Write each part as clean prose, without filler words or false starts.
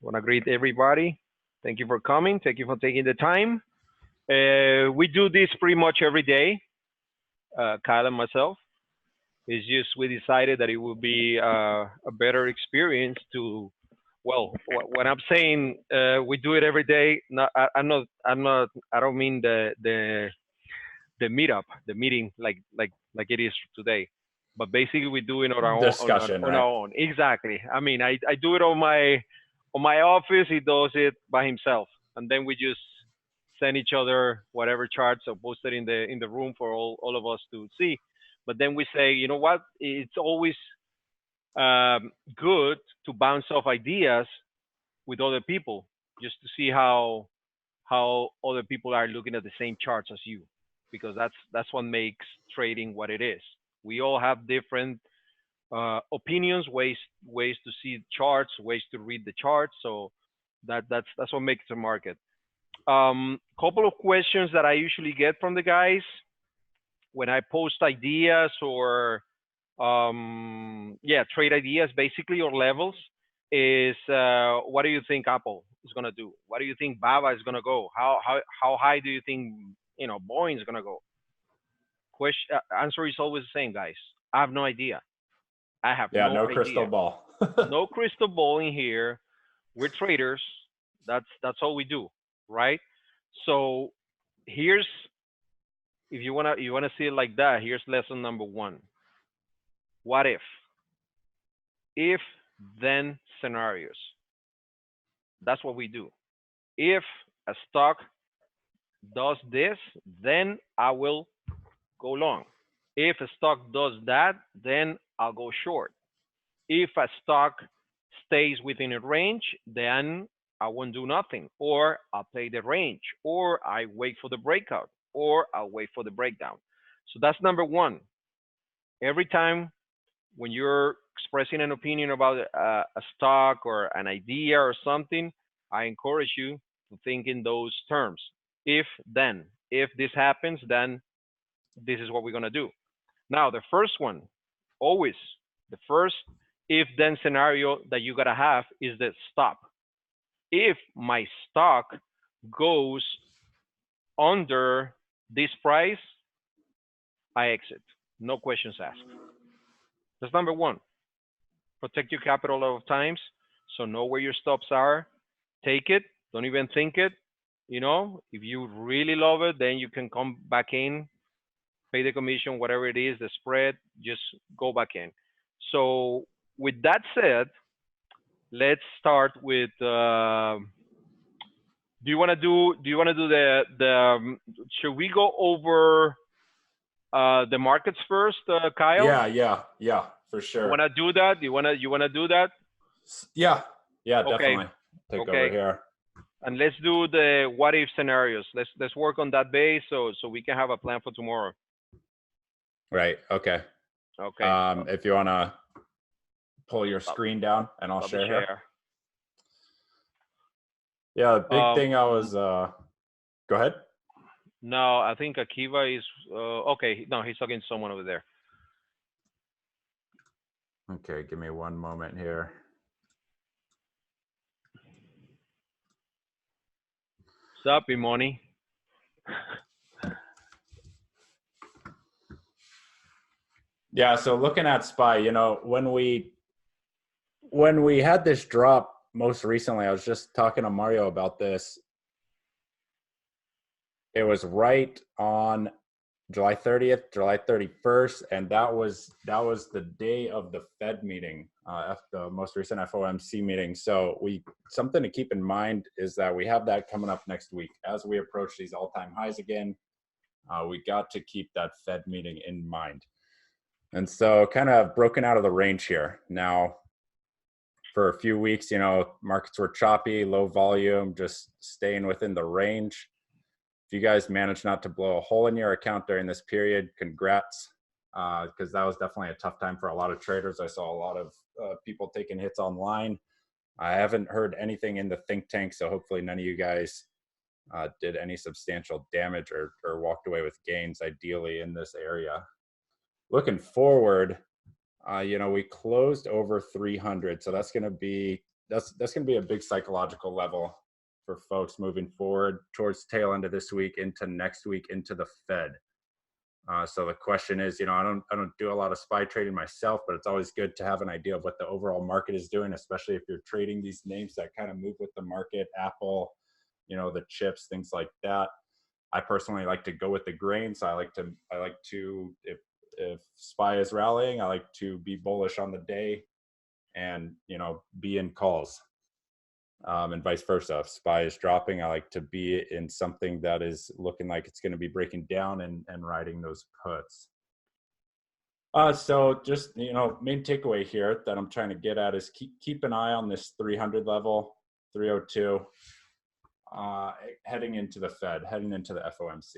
Want to greet everybody. Thank you for coming. Thank you for taking the time. We do this pretty much every day, Kyle and myself. It's just we decided that it would be a better experience to, well, when I'm saying we do it every day, not, I don't mean the meetup, the meeting like it is today. But basically, we do it on our own. Discussion, On right? our own, exactly. I mean, I do it on my office. He does it by himself, and then we just send each other whatever charts are posted in the room for all of us to see. But then we say, you know what? It's always good to bounce off ideas with other people, just to see how other people are looking at the same charts as you, because that's what makes trading what it is. We all have different opinions, ways to see charts, ways to read the charts. So that's what makes the market. Couple of questions that I usually get from the guys when I post ideas or yeah, trade ideas basically, or levels, is what do you think Apple is gonna do? What do you think Baba is gonna go? How high do you think Boeing is gonna go? Question answer is always the same, guys. I have no idea. I have Yeah, no no idea. crystal ball. No crystal ball in here. We're traders. That's all we do, right? So here's, if you wanna see it like that, here's lesson number one. What if then scenarios? That's what we do. If a stock does this, then I will go long. If a stock does that, then I'll go short. If a stock stays within a range, then I won't do nothing, or I'll play the range, or I wait for the breakout, or I'll wait for the breakdown. So that's number one. Every time when you're expressing an opinion about a stock or an idea or something, I encourage you to think in those terms. If then, if this happens, then this is what we're going to do. Now, the first one, always the first if then scenario that you got to have is the stop. If my stock goes under this price, I exit. No questions asked. That's number one. Protect your capital a lot of times. So know where your stops are. Take it. Don't even think it. If you really love it, then you can come back in, pay the commission, whatever it is, the spread, just go back in. So with that said, let's start with. Do you want to do the? Should we go over the markets first, Kyle? Yeah, for sure. Want to do that? You wanna do that? Yeah, Okay. definitely. Take over here. And let's do the what if scenarios. Let's work on that base so we can have a plan for tomorrow. Right. Okay. Okay. If you wanna pull your screen down, and I'll share here. Yeah, the big thing I was. Go ahead. No, I think Akiva is okay. No, he's talking to someone over there. Okay, give me one moment here. What's up, Imoni? Yeah, so looking at SPY, when we had this drop most recently, I was just talking to Mario about this. It was right on July 30th, July 31st, and that was the day of the Fed meeting, the most recent FOMC meeting. So something to keep in mind is that we have that coming up next week. As we approach these all-time highs again, we got to keep that Fed meeting in mind. And so kind of broken out of the range here. Now, for a few weeks, markets were choppy, low volume, just staying within the range. If you guys managed not to blow a hole in your account during this period, congrats, because that was definitely a tough time for a lot of traders. I saw a lot of people taking hits online. I haven't heard anything in the think tank, so hopefully none of you guys did any substantial damage or walked away with gains, ideally, in this area. Looking forward, we closed over 300, so that's going to be that's going to be a big psychological level for folks moving forward towards tail end of this week into next week into the Fed. So the question is, I don't do a lot of SPY trading myself, but it's always good to have an idea of what the overall market is doing, especially if you're trading these names that kind of move with the market, Apple, the chips, things like that. I personally like to go with the grain. So I like to, if SPY is rallying, I like to be bullish on the day and, be in calls. And vice versa. If SPY is dropping, I like to be in something that is looking like it's going to be breaking down and riding those puts. So just, main takeaway here that I'm trying to get at is keep an eye on this 300 level, 302, heading into the Fed, heading into the FOMC.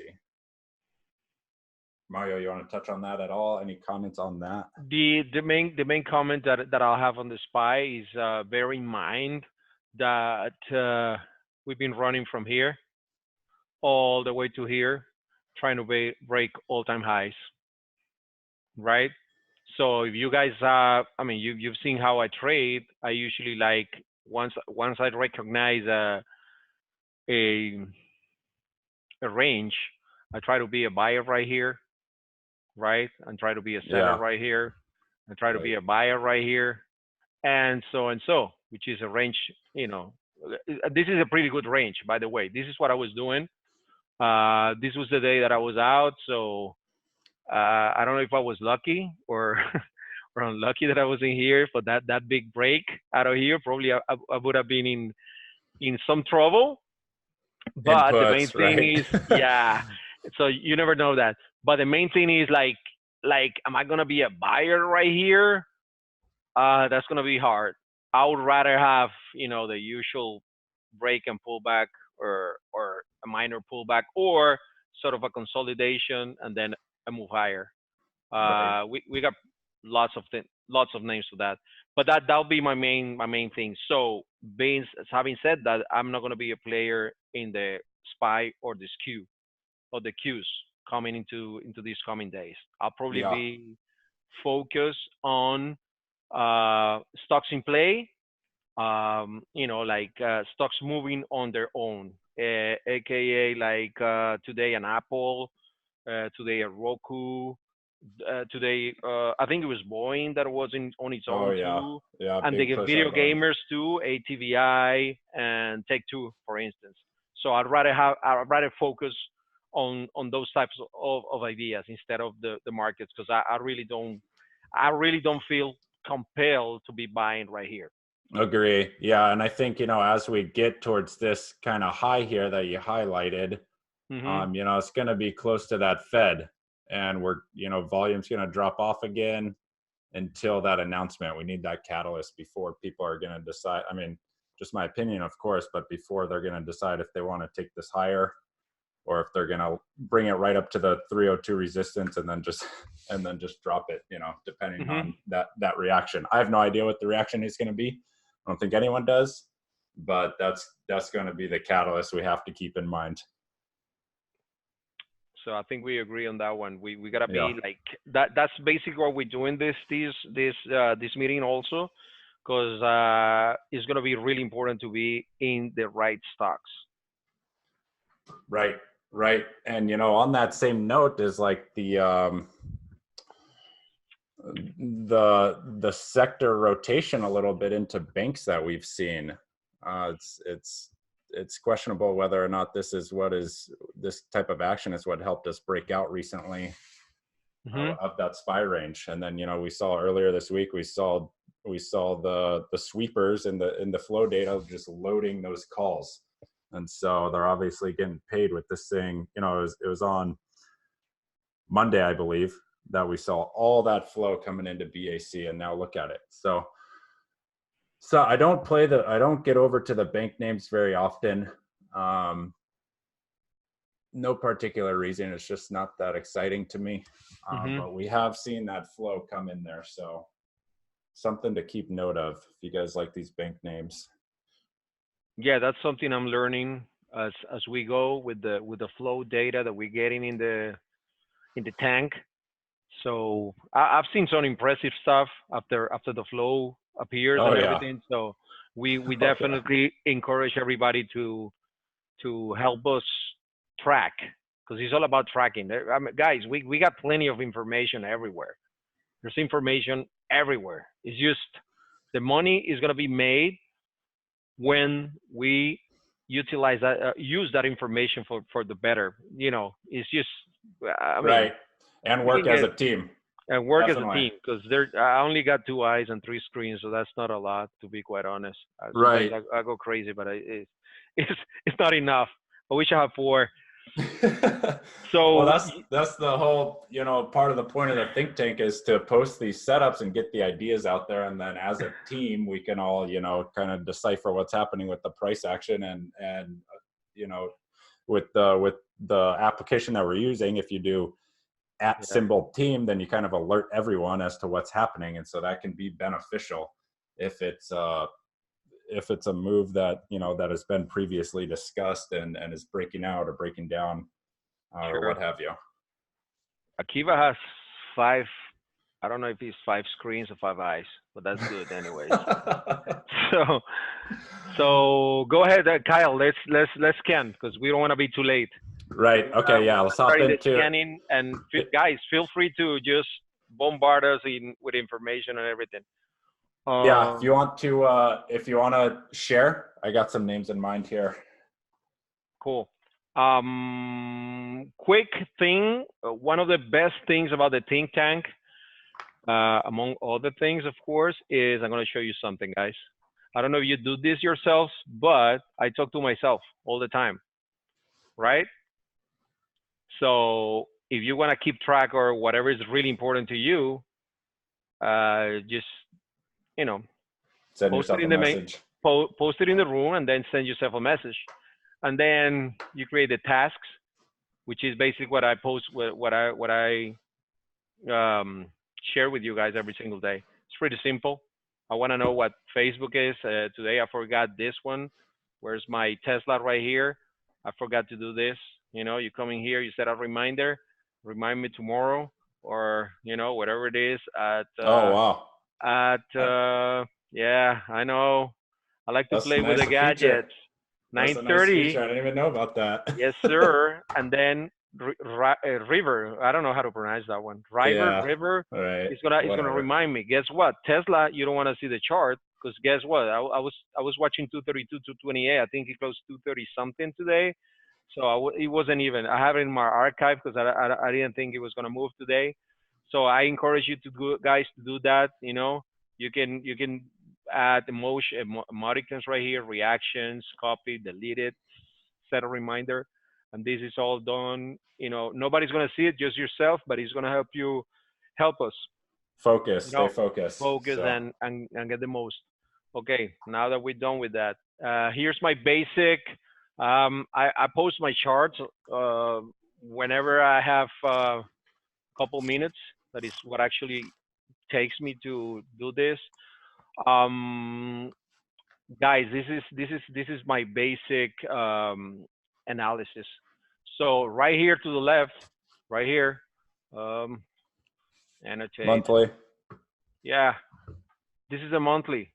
Mario, you want to touch on that at all? Any comments on that? The main comment that I'll have on the SPY is bear in mind that we've been running from here all the way to here, trying to break all-time highs, right? So if you guys, you've seen how I trade. I usually like once I recognize a range, I try to be a buyer right here, right, and try to be a seller right here, and try to be a buyer right here, and so, which is a range. This is a pretty good range, by the way. This is what I was doing. This was the day that I was out, so I don't know if I was lucky or or unlucky that I was in here for that big break out of here. Probably I would have been in some trouble. But the main thing is, yeah. So you never know that. But the main thing is like, am I gonna be a buyer right here? That's gonna be hard. I would rather have, the usual break and pullback, or a minor pullback, or sort of a consolidation and then a move higher. We got lots of names for that, but that'll be my main thing. So having said that, I'm not gonna be a player in the SPY or the skew or the Qs coming into these coming days. I'll probably be focused on stocks in play, stocks moving on their own, aka like today an Apple, today a Roku, today I think it was Boeing that was on its own too, and the video gamers too, ATVI and Take-Two, for instance. So I'd rather focus on those types of ideas instead of the markets, because I really don't feel compelled to be buying right here. Agree. Yeah. And I think, as we get towards this kind of high here that you highlighted, it's going to be close to that Fed, and volume's going to drop off again until that announcement. We need that catalyst before people are going to decide. I mean, just my opinion, of course, but before they're going to decide if they want to take this higher, or if they're going to bring it right up to the 302 resistance and then just drop it, depending on that reaction. I have no idea what the reaction is going to be. I don't think anyone does, but that's going to be the catalyst we have to keep in mind. So I think we agree on that one. We gotta be like that. That's basically what we're doing this meeting also, because it's gonna be really important to be in the right stocks. Right. And on that same note is like the sector rotation a little bit into banks that we've seen. It's questionable whether or not this type of action is what helped us break out recently of that SPY range. And then we saw earlier this week we saw the sweepers in the flow data just loading those calls. And so they're obviously getting paid with this thing. It was on Monday, I believe, that we saw all that flow coming into BAC, and now look at it. So I don't get over to the bank names very often. No particular reason. It's just not that exciting to me. But we have seen that flow come in there. So something to keep note of if you guys like these bank names. Yeah, that's something I'm learning as we go with the flow data that we're getting in the tank. So I've seen some impressive stuff after the flow appears and everything. So we Okay. definitely encourage everybody to help us track, because it's all about tracking. I mean, guys, we got plenty of information everywhere. There's information everywhere. It's just the money is going to be made when we utilize that, use that information for the better. You know, it's just, I mean, Right. And we work can as get a team. and work as a Definitely. team, because there I only got 2 eyes and 3 screens, so that's not a lot, to be quite honest. Sometimes Right. I go crazy, but it's not enough. I wish I had 4. Well, So that's the whole, part of the point of the think tank is to post these setups and get the ideas out there, and then as a team we can all, kind of decipher what's happening with the price action, and with the application that we're using, if you do yeah, @ team, then you kind of alert everyone as to what's happening, and so that can be beneficial if it's a move that that has been previously discussed and is breaking out or breaking down, or sure. what have you. Akiva has 5. I don't know if he's 5 screens or 5 eyes, but that's good anyways. So go ahead, Kyle. Let's scan, because we don't want to be too late. Right. Okay. We're Yeah. gonna Let's hop start in the into it. scanning, and guys, feel free to just bombard us with information and everything. Yeah. If you want to share, I got some names in mind here. Cool. Quick thing. One of the best things about the think tank, among other things, of course, is I'm going to show you something, guys. I don't know if you do this yourselves, but I talk to myself all the time, right? So if you want to keep track or whatever is really important to you, just, you know, Send post it yourself a in the main, message. post it in the room, and then send yourself a message. And then you create the tasks, which is basically what I post, what I share with you guys every single day. It's pretty simple. I want to know what Facebook is. Today I forgot this one. Where's my Tesla right here? I forgot to do this. You come in here, you set a reminder, remind me tomorrow, or whatever it is Oh wow. yeah, I know. I like to That's a play with the nice feature. gadgets. That's a nice 9:30. feature. I didn't even know about that. Yes, sir. And then River, I don't know how to pronounce that one. Yeah. River All right. is gonna Whatever. remind me. Guess what? Tesla, you don't want to see the chart, because guess what? I was watching 232, 228. I think it closed 230 something today. So it wasn't even. I have it in my archive because I didn't think it was gonna move today. So I encourage you guys to do that. You can add emoticons right here, reactions, copy, delete it, set a reminder, and this is all done. Nobody's gonna see it, just yourself, but it's gonna help us, Focus. Stay focused. focus So. and get the most. Okay, now that we're done with that, here's my basic. I post my charts whenever I have a couple minutes. That is what actually takes me to do this. Um, Guys, this is my basic analysis. So right here to the left, right here, um, annotate. Monthly. Yeah, this is a monthly.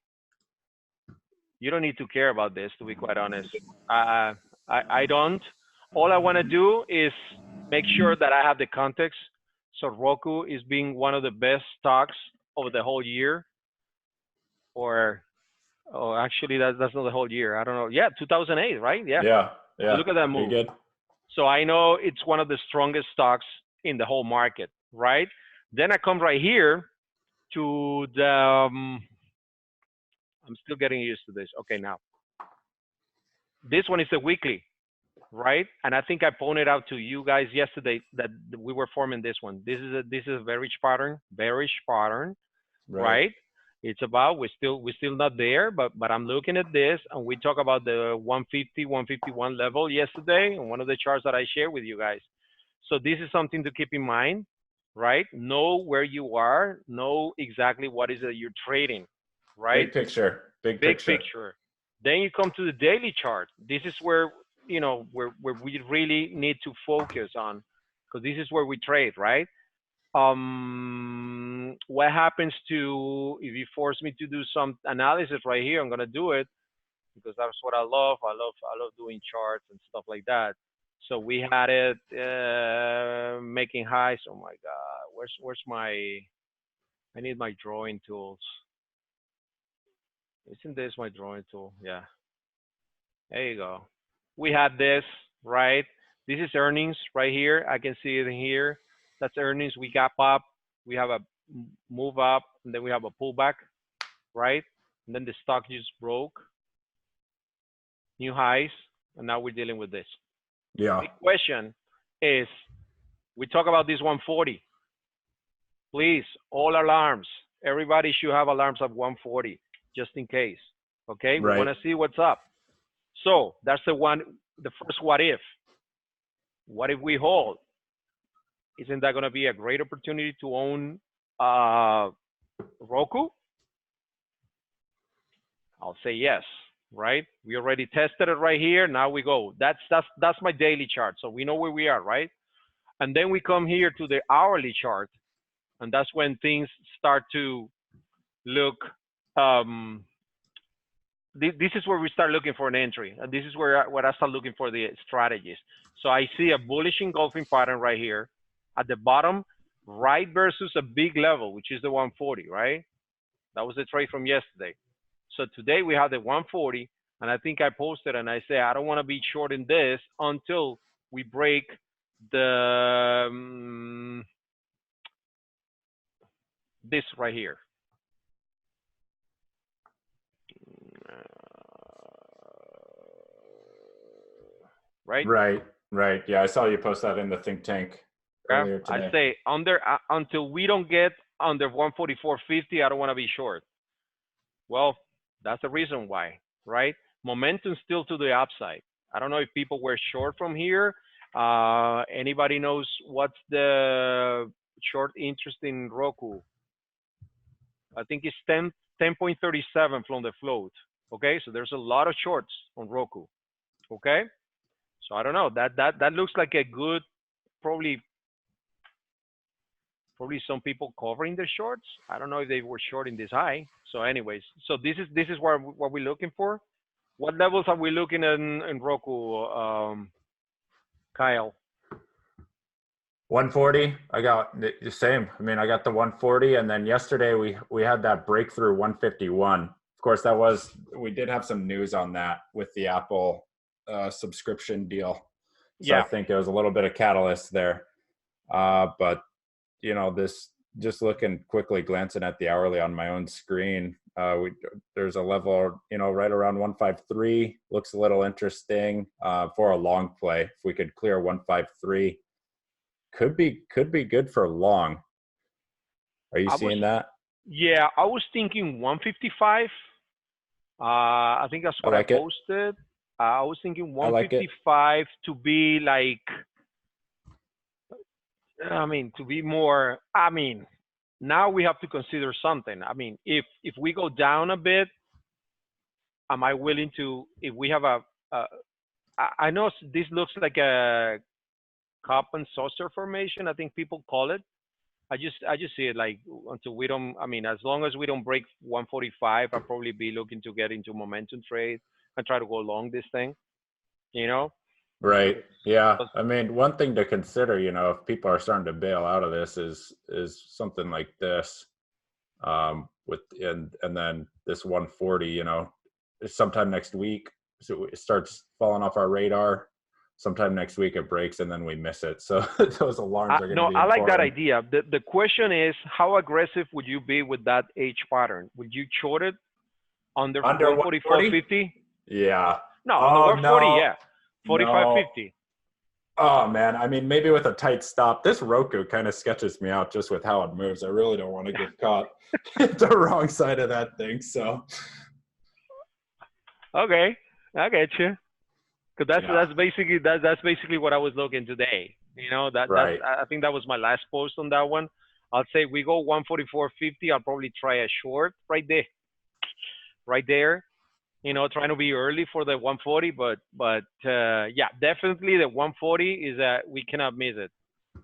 You don't need to care about this, to be quite honest. I don't. All I want to do is make sure that I have the context. So ROKU is being one of the best stocks over the whole year, or oh, actually that's not the whole year. I don't know. Yeah, 2008, right? Yeah. Yeah. So Yeah. look at that Pretty move. good. So I know it's one of the strongest stocks in the whole market, right? Then I come right here to the. I'm still getting used to this. Okay, now this one is the weekly, right? And I think I pointed out to you guys yesterday that we were forming this one. This is a bearish pattern, Right. right? It's about we're still not there, but I'm looking at this, and we talk about the 150, 151 level yesterday on one of the charts that I shared with you guys. So this is something to keep in mind, right? Know where you are, know exactly what is it you're trading, right? Big picture. Big Big picture. picture. Then you come to the daily chart. This is where where we really need to focus on, because this is where we trade, right? what happens to if you force me to do some analysis right here? I'm gonna do it because that's what I love. I love doing charts and stuff like that. So we had it making highs. Oh my God, where's my? I need my drawing tools. Isn't this my drawing tool? Yeah. There you go. We had this, right? This is earnings right here. I can see it in here. That's earnings. We gap up. We have a move up, and then we have a pullback, right? And then the stock just broke new highs, and now we're dealing with this. Yeah. The question is, we talk about this 140. Please, all alarms. Everybody should have alarms at 140, just in case. Okay, we want to see what's up. So that's the first what if. What if we hold? Isn't that going to be a great opportunity to own ROKU? I'll say yes, right? We already tested it right here. Now we go. That's my daily chart. So we know where we are, right? And then we come here to the hourly chart, and that's when things start to look. This is where we start looking for an entry, and this is where I start looking for the strategies. So I see a bullish engulfing pattern right here at the bottom, right versus a big level, which is the 140, right? That was the trade from yesterday. So today we have the 140, and I think I posted and I say I don't want to be short in this until we break the this right here. Right. Yeah, I saw you post that in the think tank earlier today. I say until we don't get under 144.50, I don't want to be short. Well, that's the reason why, right? Momentum still to the upside. I don't know if people were short from here. Anybody knows what's the short interest in ROKU? I think it's 10.37 from the float. Okay, so there's a lot of shorts on ROKU. Okay, so I don't know. That looks like a good, probably some people covering the shorts. I don't know if they were shorting this high. So anyways, so this is what we're looking for. What levels are we looking in ROKU, Kyle? 140. I got the same. I mean, I got the 140, and then yesterday we had that breakthrough 151. Of course, we did have some news on that with the Apple subscription deal. So yeah. I think it was a little bit of catalyst there. But you know, this just looking quickly, glancing at the hourly on my own screen, there's a level, you know, right around 153. Looks a little interesting for a long play. If we could clear 153, could be good for long. Are you seeing that? Yeah, I was thinking 155. I think that's what I posted. I was thinking 155 to be like, I mean, to be more, I mean, now we have to consider something. I mean, if we go down a bit, am I willing to, if we have I know this looks like a cup and saucer formation, I think people call it. I just see it like until we don't, I mean, as long as we don't break 145, I'll probably be looking to get into momentum trade and try to go long this thing, you know? Right. Yeah. I mean, one thing to consider, you know, if people are starting to bail out of this is something like this, and then this 140, you know, sometime next week, so it starts falling off our radar. Sometime next week it breaks and then we miss it. So those alarms are going to be important. I like that idea. The question is, how aggressive would you be with that H pattern? Would you short it under 144.50? Yeah. No, under 140, yeah. 45.50. Oh man, I mean, maybe with a tight stop. This ROKU kind of sketches me out just with how it moves. I really don't want to get caught the wrong side of that thing. So. Okay, I get you. Because that's basically what I was looking today. You know, right. I think that was my last post on that one. I'll say we go 144.50. I'll probably try a short right there. You know, trying to be early for the 140, but yeah, definitely the 140 is we cannot miss it.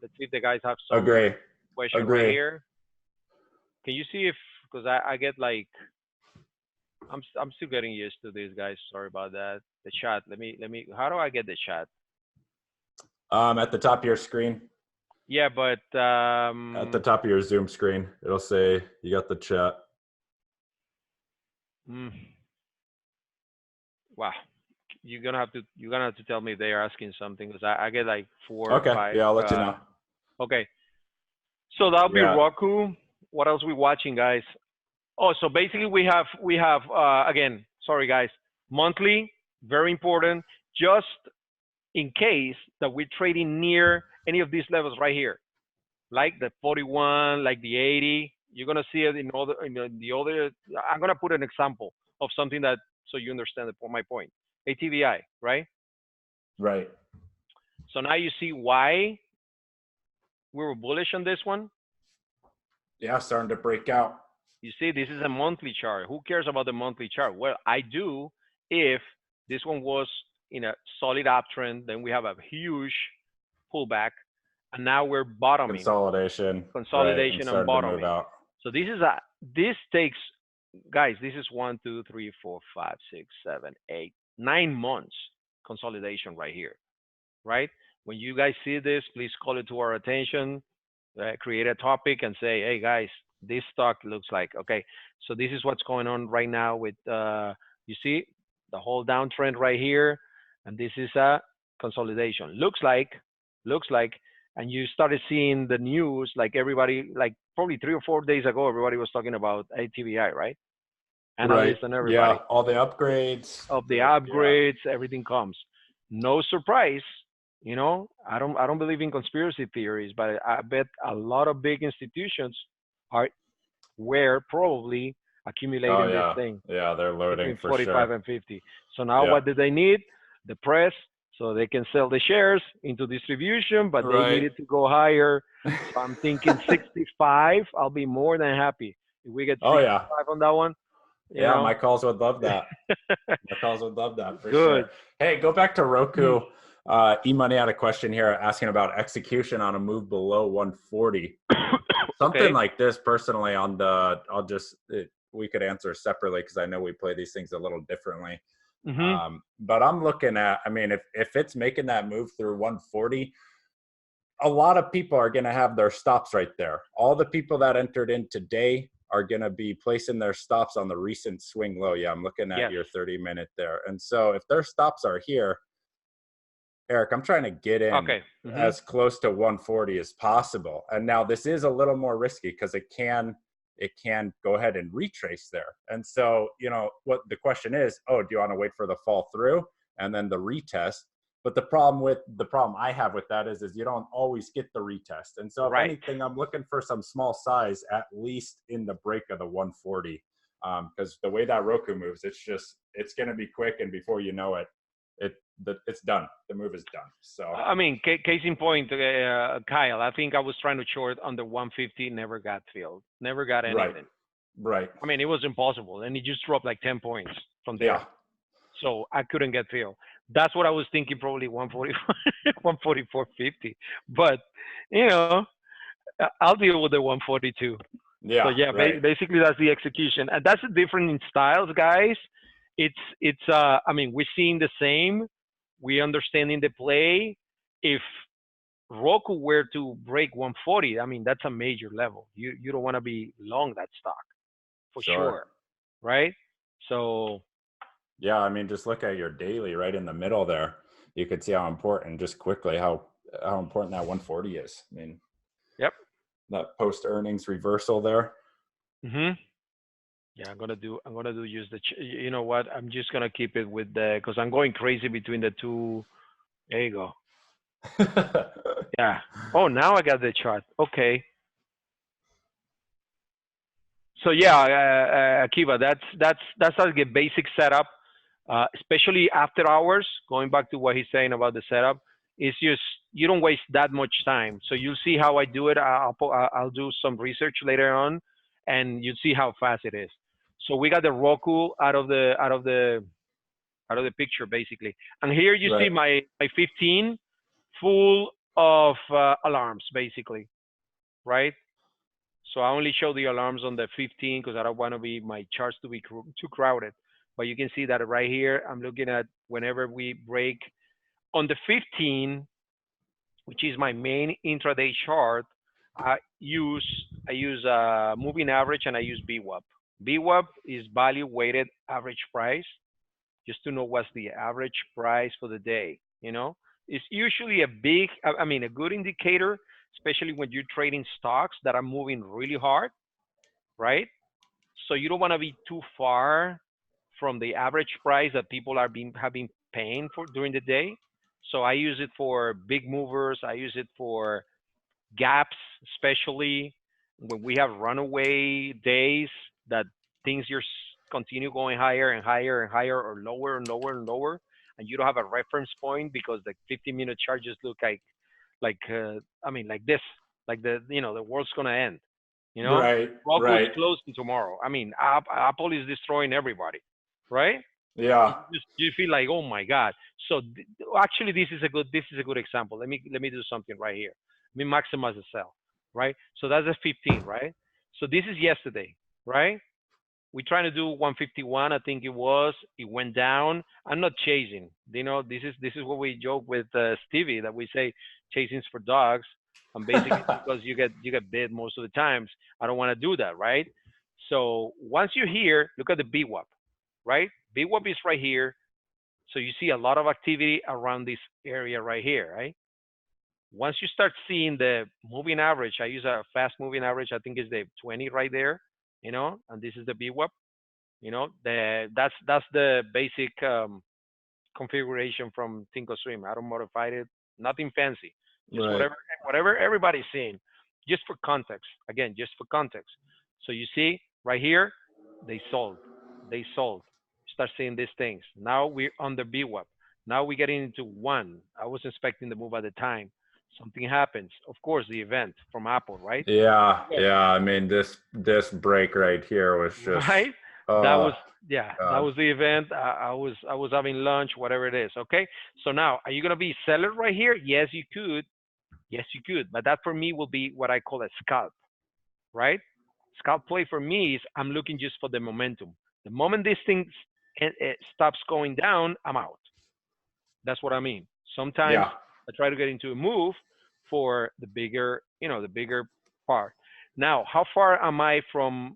Let's see if the guys have some question right here. Can you see if, because I get like, I'm still getting used to this, guys. Sorry about that. The chat. Let me. How do I get the chat? At the top of your screen. Yeah, but At the top of your Zoom screen, it'll say you got the chat. Wow, you're gonna have to tell me if they are asking something, because I get like 4 or Okay. 5. Yeah, I'll let you know. Okay, so that'll be Yeah. ROKU. What else we watching, guys? Oh, so basically we have again. Sorry, guys. Monthly, very important. Just in case that we're trading near any of these levels right here, like the 41, like the 80. You're gonna see it in the other. I'm gonna put an example of something that so you understand my point. ATVI, right? Right. So now you see why we were bullish on this one. Yeah, starting to break out. You see, this is a monthly chart. Who cares about the monthly chart? Well, I do if this one was in a solid uptrend, then we have a huge pullback, and now we're bottoming. Consolidation. Consolidation right, and bottoming. To move out. So this takes, guys, this is 1, 2, 3, 4, 5, 6, 7, 8, 9 months consolidation right here, right? When you guys see this, please call it to our attention, create a topic and say, hey guys, this stock looks like, okay, so this is what's going on right now with, you see the whole downtrend right here, and this is a consolidation. Looks like, and you started seeing the news, like everybody, like probably 3 or 4 days ago, everybody was talking about ATVI, right? Analysts and everybody. Yeah, all the upgrades. Of the upgrades, everything comes. No surprise, you know, I don't believe in conspiracy theories, but I bet a lot of big institutions were probably accumulating this thing. Yeah, they're loading between for 45 sure. and 50. So now what do they need? The press, so they can sell the shares into distribution, but they needed to go higher. So I'm thinking 65. I'll be more than happy if we get 65 on that one. You know? My calls would love that. My calls would love that for Good. sure. Hey, go back to ROKU. E-Money had a question here asking about execution on a move below 140. Something like this, personally, on the, we could answer separately because I know we play these things a little differently. But I'm looking at, I mean, if it's making that move through 140, a lot of people are going to have their stops right there. All the people that entered in today are going to be placing their stops on the recent swing low. Yeah, I'm looking at your 30-minute there. And so if their stops are here, Eric, I'm trying to get in as close to 140 as possible. And now this is a little more risky because it can go ahead and retrace there. And so, you know, what the question is, do you want to wait for the fall through and then the retest? But the problem I have with that is you don't always get the retest. And so if anything, I'm looking for some small size, at least in the break of the 140. Because the way that ROKU moves, it's going to be quick. And before you know it, it's done. The move is done. So, I mean, case in point, Kyle, I think I was trying to short under 150, never got filled, never got anything. Right. I mean, it was impossible. And it just dropped like 10 points from there. Yeah. So I couldn't get filled. That's what I was thinking, probably 144.50. But, you know, I'll deal with the 142. Yeah. So, yeah, basically that's the execution. And that's the difference in styles, guys. I mean, we're seeing the same. We're understanding the play. If ROKU were to break 140, I mean, that's a major level. You don't want to be long that stock for sure. Right? So, yeah, I mean, just look at your daily right in the middle there. You could see how important, just quickly, how important that 140 is. I mean, that post earnings reversal there. Yeah, I'm gonna use you know what? I'm just gonna keep it with because I'm going crazy between the two. There you go. Yeah. Oh, now I got the chart. Okay. So yeah, Akiva, that's like a basic setup, especially after hours. Going back to what he's saying about the setup, it's just you don't waste that much time. So you'll see how I do it. I'll do some research later on, and you'll see how fast it is. So we got the ROKU out of the picture basically, and here you see my 15 full of alarms basically, right? So I only show the alarms on the 15 because I don't want to be my charts to be too crowded. But you can see that right here, I'm looking at whenever we break on the 15, which is my main intraday chart. I use moving average and I use VWAP. VWAP is value weighted average price, just to know what's the average price for the day. You know, it's usually a big, I mean, a good indicator, especially when you're trading stocks that are moving really hard, right? So you don't want to be too far from the average price that people have been paying for during the day. So I use it for big movers. I use it for gaps, especially when we have runaway days that things just continue going higher and higher and higher, or lower and lower and lower, and you don't have a reference point because the 15-minute chart just look I mean, like this, like the world's gonna end. You know, Right, ROKU is right. closing tomorrow. I mean, Apple is destroying everybody, right? Yeah, You feel like, oh my god. So actually, this is a good example. Let me do something right here. Let me maximize the sell, right? So that's a 15, right? So this is yesterday, right? We trying to do 151, I think it was. It went down. I'm not chasing. You know, this is what we joke with Stevie, that we say chasing's for dogs, and basically because you get bid most of the times. I don't want to do that, right? So once you're here, look at the BWAP, right? BWAP is right here. So you see a lot of activity around this area right here, right? Once you start seeing the moving average, I use a fast moving average. I think is the 20 right there, and this is the BWAP. That's the basic configuration from Thinkorswim. I don't modify it, nothing fancy, just right. whatever everybody's seeing, just for context. Again, just for context. So you see right here, they sold, they sold. Start seeing these things. Now we're on the BWAP. Now we're getting into one. I was expecting the move at the time. Something happens. Of course, the event from Apple, right? Yeah, Yes. yeah. I mean, this break right here was just, Right? That was oh yeah, that God. was the event. I was having lunch, whatever it is. Okay. So now, are you gonna be seller right here? Yes, you could. Yes, you could. But that for me will be what I call a scalp, right? Scalp play for me is I'm looking just for the momentum. The moment this thing it stops going down, I'm out. That's what I mean. Sometimes Yeah, I try to get into a move for the bigger part. Now, how far am I from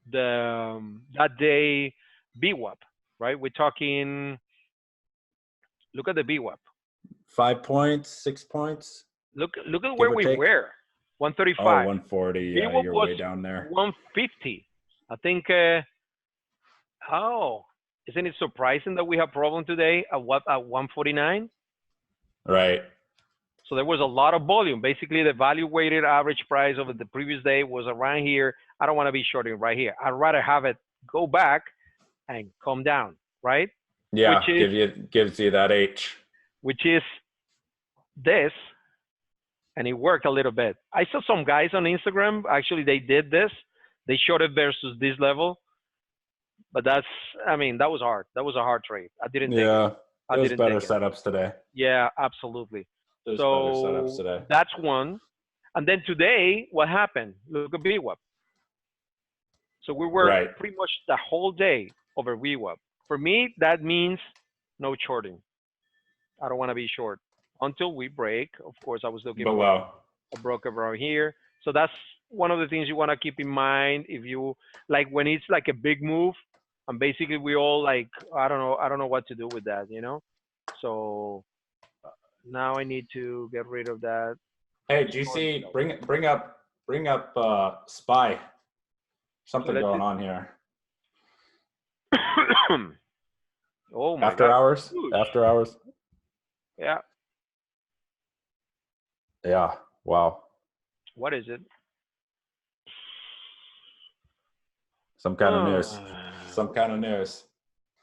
the that day BWAP? Right? We're talking. Look at the BWAP. 5 points, 6 points, Look at give where or we take. were. Oh, 135. 140. Yeah, BWAP you're was way down there. 150. I think. Oh, isn't it surprising that we have problem today at what at 149? Right. So there was a lot of volume. Basically, the value weighted average price of the previous day was around here. I don't want to be shorting right here. I'd rather have it go back and come down, right? Which Yeah, is gives you that H. which is this, and it worked a little bit. I saw some guys on Instagram. Actually, they did this. They showed it versus this level, but I mean, that was hard. That was a hard trade. I didn't take it. Yeah, I there's didn't better take it. setups today. Yeah, absolutely. There's better setups So today. that's one. And then today, what happened? Look at BWAP. So we were Right. pretty much the whole day over VWAP. For me, that means no shorting. I don't want to be short until we break. Of course, I was looking for Below. a broker around here. So that's one of the things you want to keep in mind if you like when it's like a big move. And basically, we all like I don't know what to do with that. So now I need to get rid of that. Hey, Short GC, sell. bring up Spy. So Something let's going on here. oh my After God. hours? Huge. After hours? Yeah. Yeah. Wow. What is it? Some kind of news. Some What's kind of news.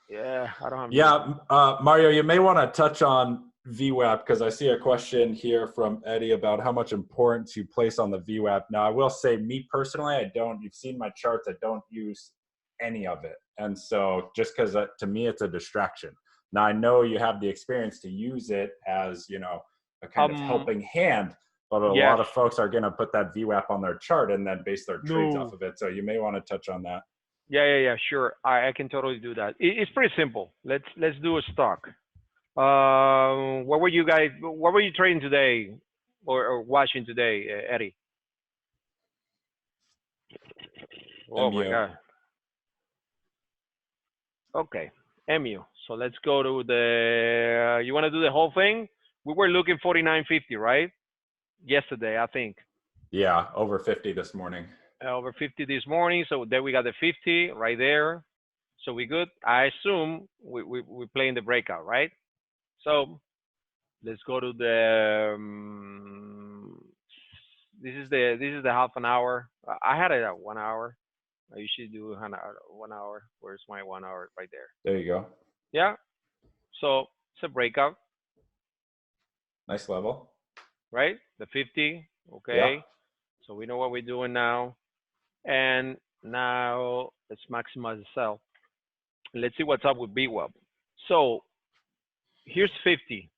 yeah, I don't have news. Yeah, Mario, you may want to touch on VWAP because I see a question here from Eddie about how much importance you place on the VWAP. Now, I will say, me personally, I don't. You've seen my charts. I don't use any of it, and so just because to me, it's a distraction. Now, I know you have the experience to use it as a kind of Um, helping hand, but a Yes. lot of folks are going to put that VWAP on their chart and then base their trades off No. of it. So you may want to touch on that. Yeah. Sure. I can totally do that. It's pretty simple. Let's do a stock. What were you guys? What were you trading today, or watching today, Eddie? Oh my MU. God. Okay, MU. So let's go to the. You want to do the whole thing? We were looking 49.50, right? Yesterday, I think. Yeah, over 50 this morning. Over 50 this morning. So there we got the 50 right there. So we good. I assume we're playing the breakout, right? So let's go to the. This is the half an hour. I had it at 1 hour. I usually do 1 hour. Where's my 1 hour? Right there. There you go. Yeah. So it's a breakout, Nice level. right? The 50. Okay. Yeah. So we know what we're doing now. And now let's maximize the sell. Let's see what's up with BWAP. So here's 50,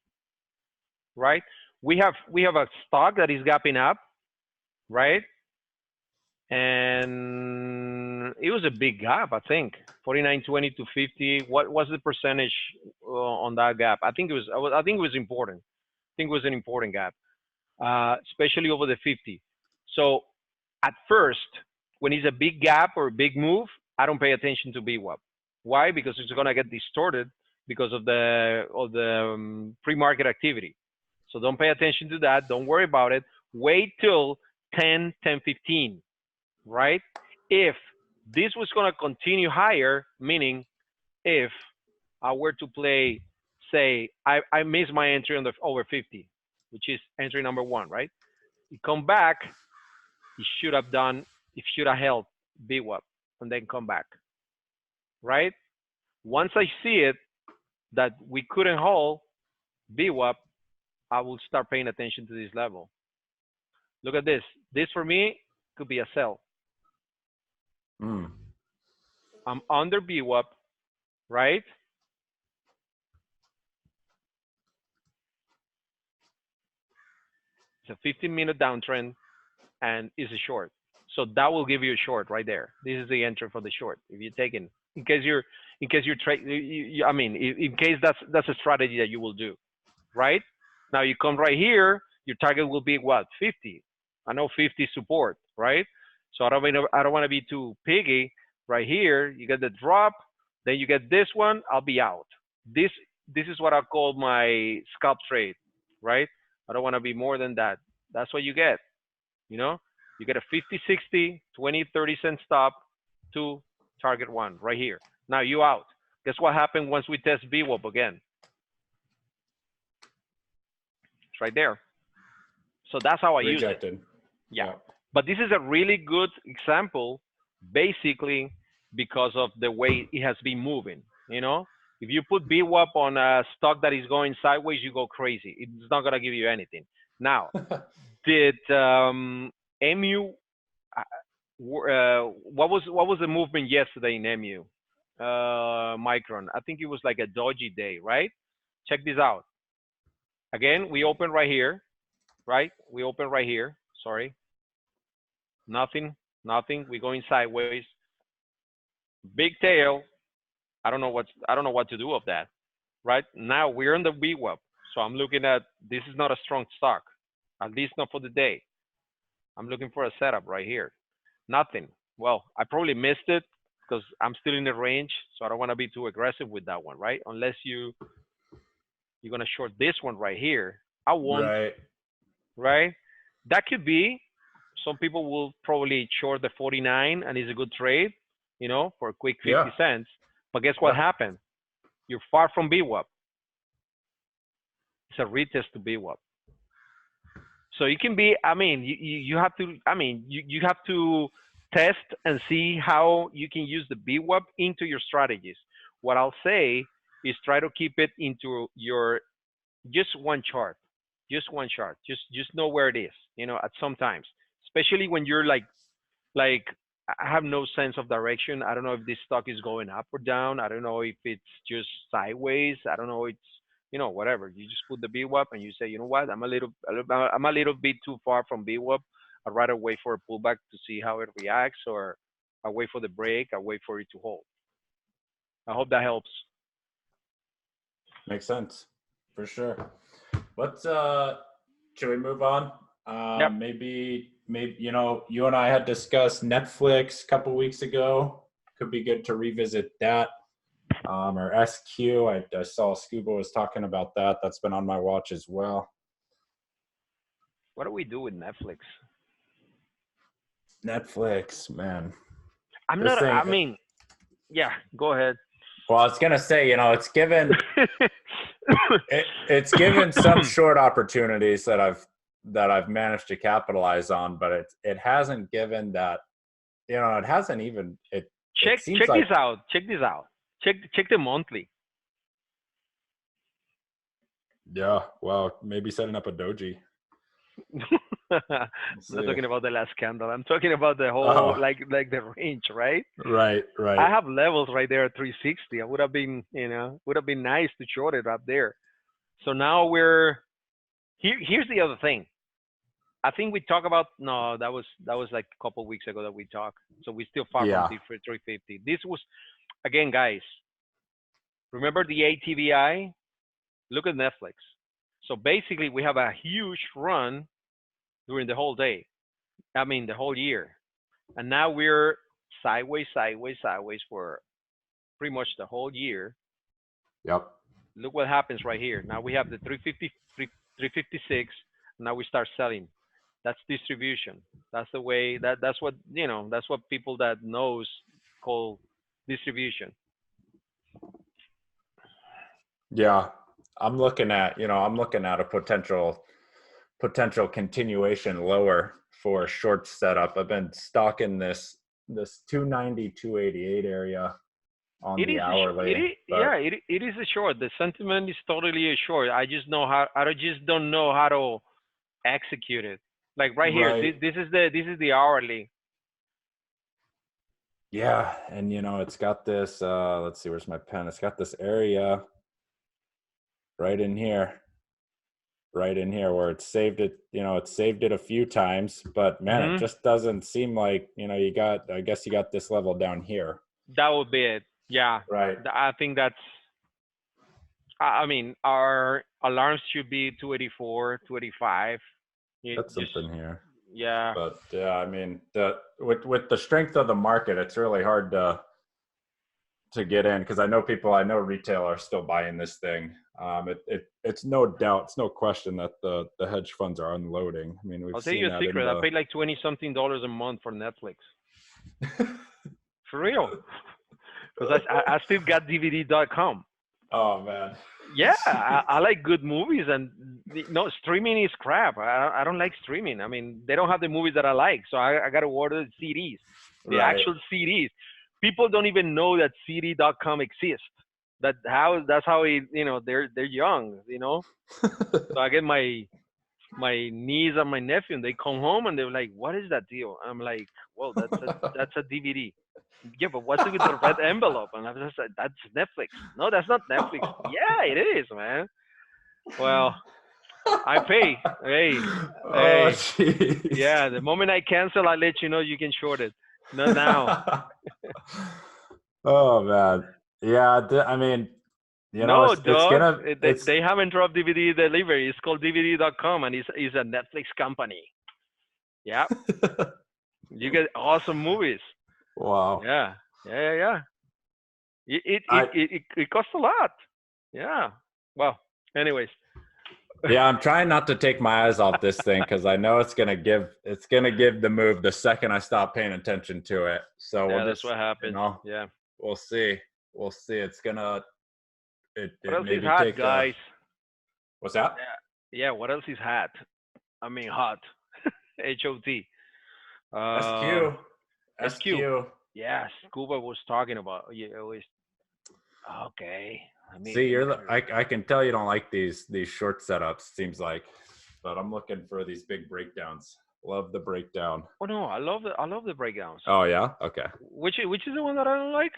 right? We have a stock that is gapping up, right? And it was a big gap, I think, 49.20 to 50. What was the percentage on that gap? I think it was important. I think it was an important gap, especially over the 50. So at first, when it's a big gap or a big move, I don't pay attention to BWAP. Why? Because it's gonna get distorted because of the pre-market activity. So don't pay attention to that. Don't worry about it. Wait till 10, 15, right? If this was gonna continue higher, meaning if I were to play, say, I missed my entry on the over 50, which is entry number 1, right? You come back, it should have held BWAP and then come back, right? Once I see it that we couldn't hold BWAP, I will start paying attention to this level. Look at this. This for me could be a sell. I'm under BWAP, right? It's a 15-minute downtrend and is a short. So that will give you a short right there. This is the entry for the short. If you take in case you're trade, I mean, in case that's a strategy that you will do, right? Now you come right here, your target will be what? 50. I know 50 support, right? So I don't want to be too piggy. Right here, you get the drop, then you get this one. I'll be out. This is what I call my scalp trade, right? I don't want to be more than that. That's what you get. You know, you get a 50, 60, 20, 30 cent stop to target 1 right here. Now you out. Guess what happened once we test BWAP again? It's right there. So that's how I use it. Yeah. But this is a really good example, basically, because of the way it has been moving. You know, if you put BWAP on a stock that is going sideways, you go crazy. It's not gonna give you anything. Now, did MU? What was the movement yesterday in MU? Micron. I think it was like a dodgy day, right? Check this out. Again, we open right here, right? We open right here. Sorry. Nothing. We're going sideways. Big tail. I don't know what to do of that. Right now we're in the VWAP, so I'm looking at this is not a strong stock, at least not for the day. I'm looking for a setup right here. Nothing. Well, I probably missed it because I'm still in the range, so I don't want to be too aggressive with that one, right? Unless you're gonna short this one right here. I won't. Right? That could be. Some people will probably short the 49 and it's a good trade, you know, for a quick 50 cents. But guess what happened? You're far from BWAP. It's a retest to BWAP. So it can be, I mean, you have to, I mean, you have to test and see how you can use the BWAP into your strategies. What I'll say is try to keep it into your, just one chart. Just know where it is, you know, at some times, especially when you're like I have no sense of direction. I don't know if this stock is going up or down. I don't know if it's just sideways. I don't know. whatever. You just put the VWAP and you say, you know what, I'm a little bit too far from VWAP. I'd rather wait for a pullback to see how it reacts, or I wait for the break. I wait for it to hold. I hope that helps. Makes sense, for sure. Let's should we move on? Yep. Maybe you and I had discussed Netflix a couple weeks ago. Could be good to revisit that. Or SQ. I saw Scuba was talking about that. That's been on my watch as well. What do we do with Netflix? Netflix, man. I'm This not. thing. I mean, yeah. Go ahead. Well, I was gonna say, it's given it's given some short opportunities that I've managed to capitalize on, but it hasn't given that. It hasn't even. Check like, this out. Check this out. Check the monthly. Yeah. Well, maybe setting up a doji. I'm not talking about the last candle. I'm talking about the whole like the range, right? Right. I have levels right there at 360. I would have been, would have been nice to short it up there. So now we're here. Here's the other thing. I think we talked about that was like a couple of weeks ago that we talked. So we're still far from 350. This was again, guys. Remember the ATVI? Look at Netflix. So basically, we have a huge run during the whole day. I mean, the whole year. And now we're sideways for pretty much the whole year. Yep. Look what happens right here. Now we have the 356. Now we start selling. That's distribution. That's the way that's what, that's what people that knows call distribution. Yeah. I'm looking at a potential continuation lower for a short setup. I've been stalking this 290, 288 area on the hourly. It is a short. The sentiment is totally a short. I just don't know how to execute it. Like right here, this is the hourly. Yeah, and it's got this. Let's see, where's my pen? It's got this area right in here where it saved it. It saved it a few times, but man, it just doesn't seem like I guess you got this level down here. That would be it. Yeah. Right. I think that's. I mean, our alarms should be 284, 285. That's something here. Yeah. But yeah, I mean, with the strength of the market, it's really hard to get in, because I know retail are still buying this thing. It's no doubt, it's no question that the hedge funds are unloading. I mean, I'll tell you a secret. I paid like $20-something a month for Netflix. For real. Because I still got DVD.com. Oh man. Yeah, I like good movies, and streaming is crap. I don't like streaming. I mean, they don't have the movies that I like, so I got to order the CDs, the actual CDs. People don't even know that CD.com exists. That's how they're young, So I get my niece and my nephew, and they come home and they're like, "What is that deal?" I'm like, "Well, that's a DVD." Yeah, but what's it with the red envelope? And I'm just like, "That's Netflix." No, that's not Netflix. Yeah, it is, man. Well, I pay. Hey. Yeah, the moment I cancel, I let you know you can short it. Not now. Oh man, yeah. I mean, no, it's they haven't dropped DVD delivery. It's called DVD.com, and it's a Netflix company. Yeah, you get awesome movies. Wow. Yeah. It costs a lot. Yeah. Well, anyways. Yeah, I'm trying not to take my eyes off this thing, because I know it's gonna give the move the second I stop paying attention to it. So that's what happens. Yeah. We'll see. It's gonna. What else is hot, guys? What's that? Yeah. What else is hot? I mean, hot. HOT. SQ. Yeah, Scuba was talking about. Yeah, always. Okay. See, I can tell you don't like these short setups, seems like, but I'm looking for these big breakdowns. Love the breakdown. Oh no, I love the breakdowns. Oh yeah, okay. Which is the one that I don't like?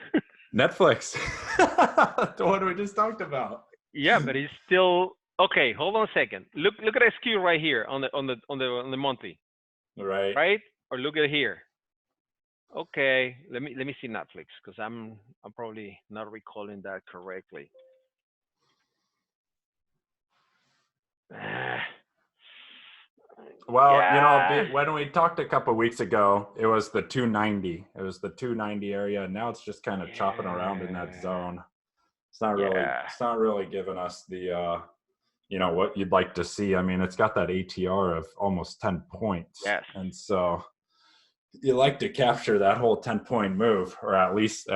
Netflix. The one we just talked about. Yeah, but it's still okay. Hold on a second. Look at SQ right here on the monthly, Right. right? Or look at here. Okay, let me see Netflix because I'm probably not recalling that correctly. Ah, Well, yeah, when we talked a couple weeks ago, it was the 290. It was the 290 area. And now it's just kind of chopping around in that yeah, zone. yeah. It's not really giving us the what you'd like to see. I mean, it's got that ATR of almost 10 points. Yes. And so you like to capture that whole 10-point move, or at least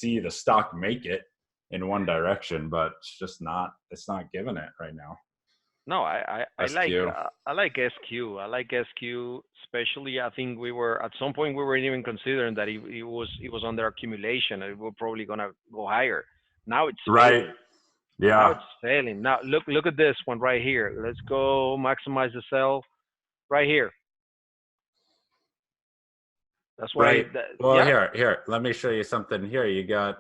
see the stock make it in one direction, but it's not giving it right now. No, I SQ. I like SQ. I like SQ, especially. I think we were at some point we weren't even considering that it was under accumulation. It was probably gonna go higher. Now it's Right. failing. Now Yeah. it's failing. Now look at this one right here. Let's go maximize the sell right here. That's why. Right. Well, Yeah. here, let me show you something here. You got,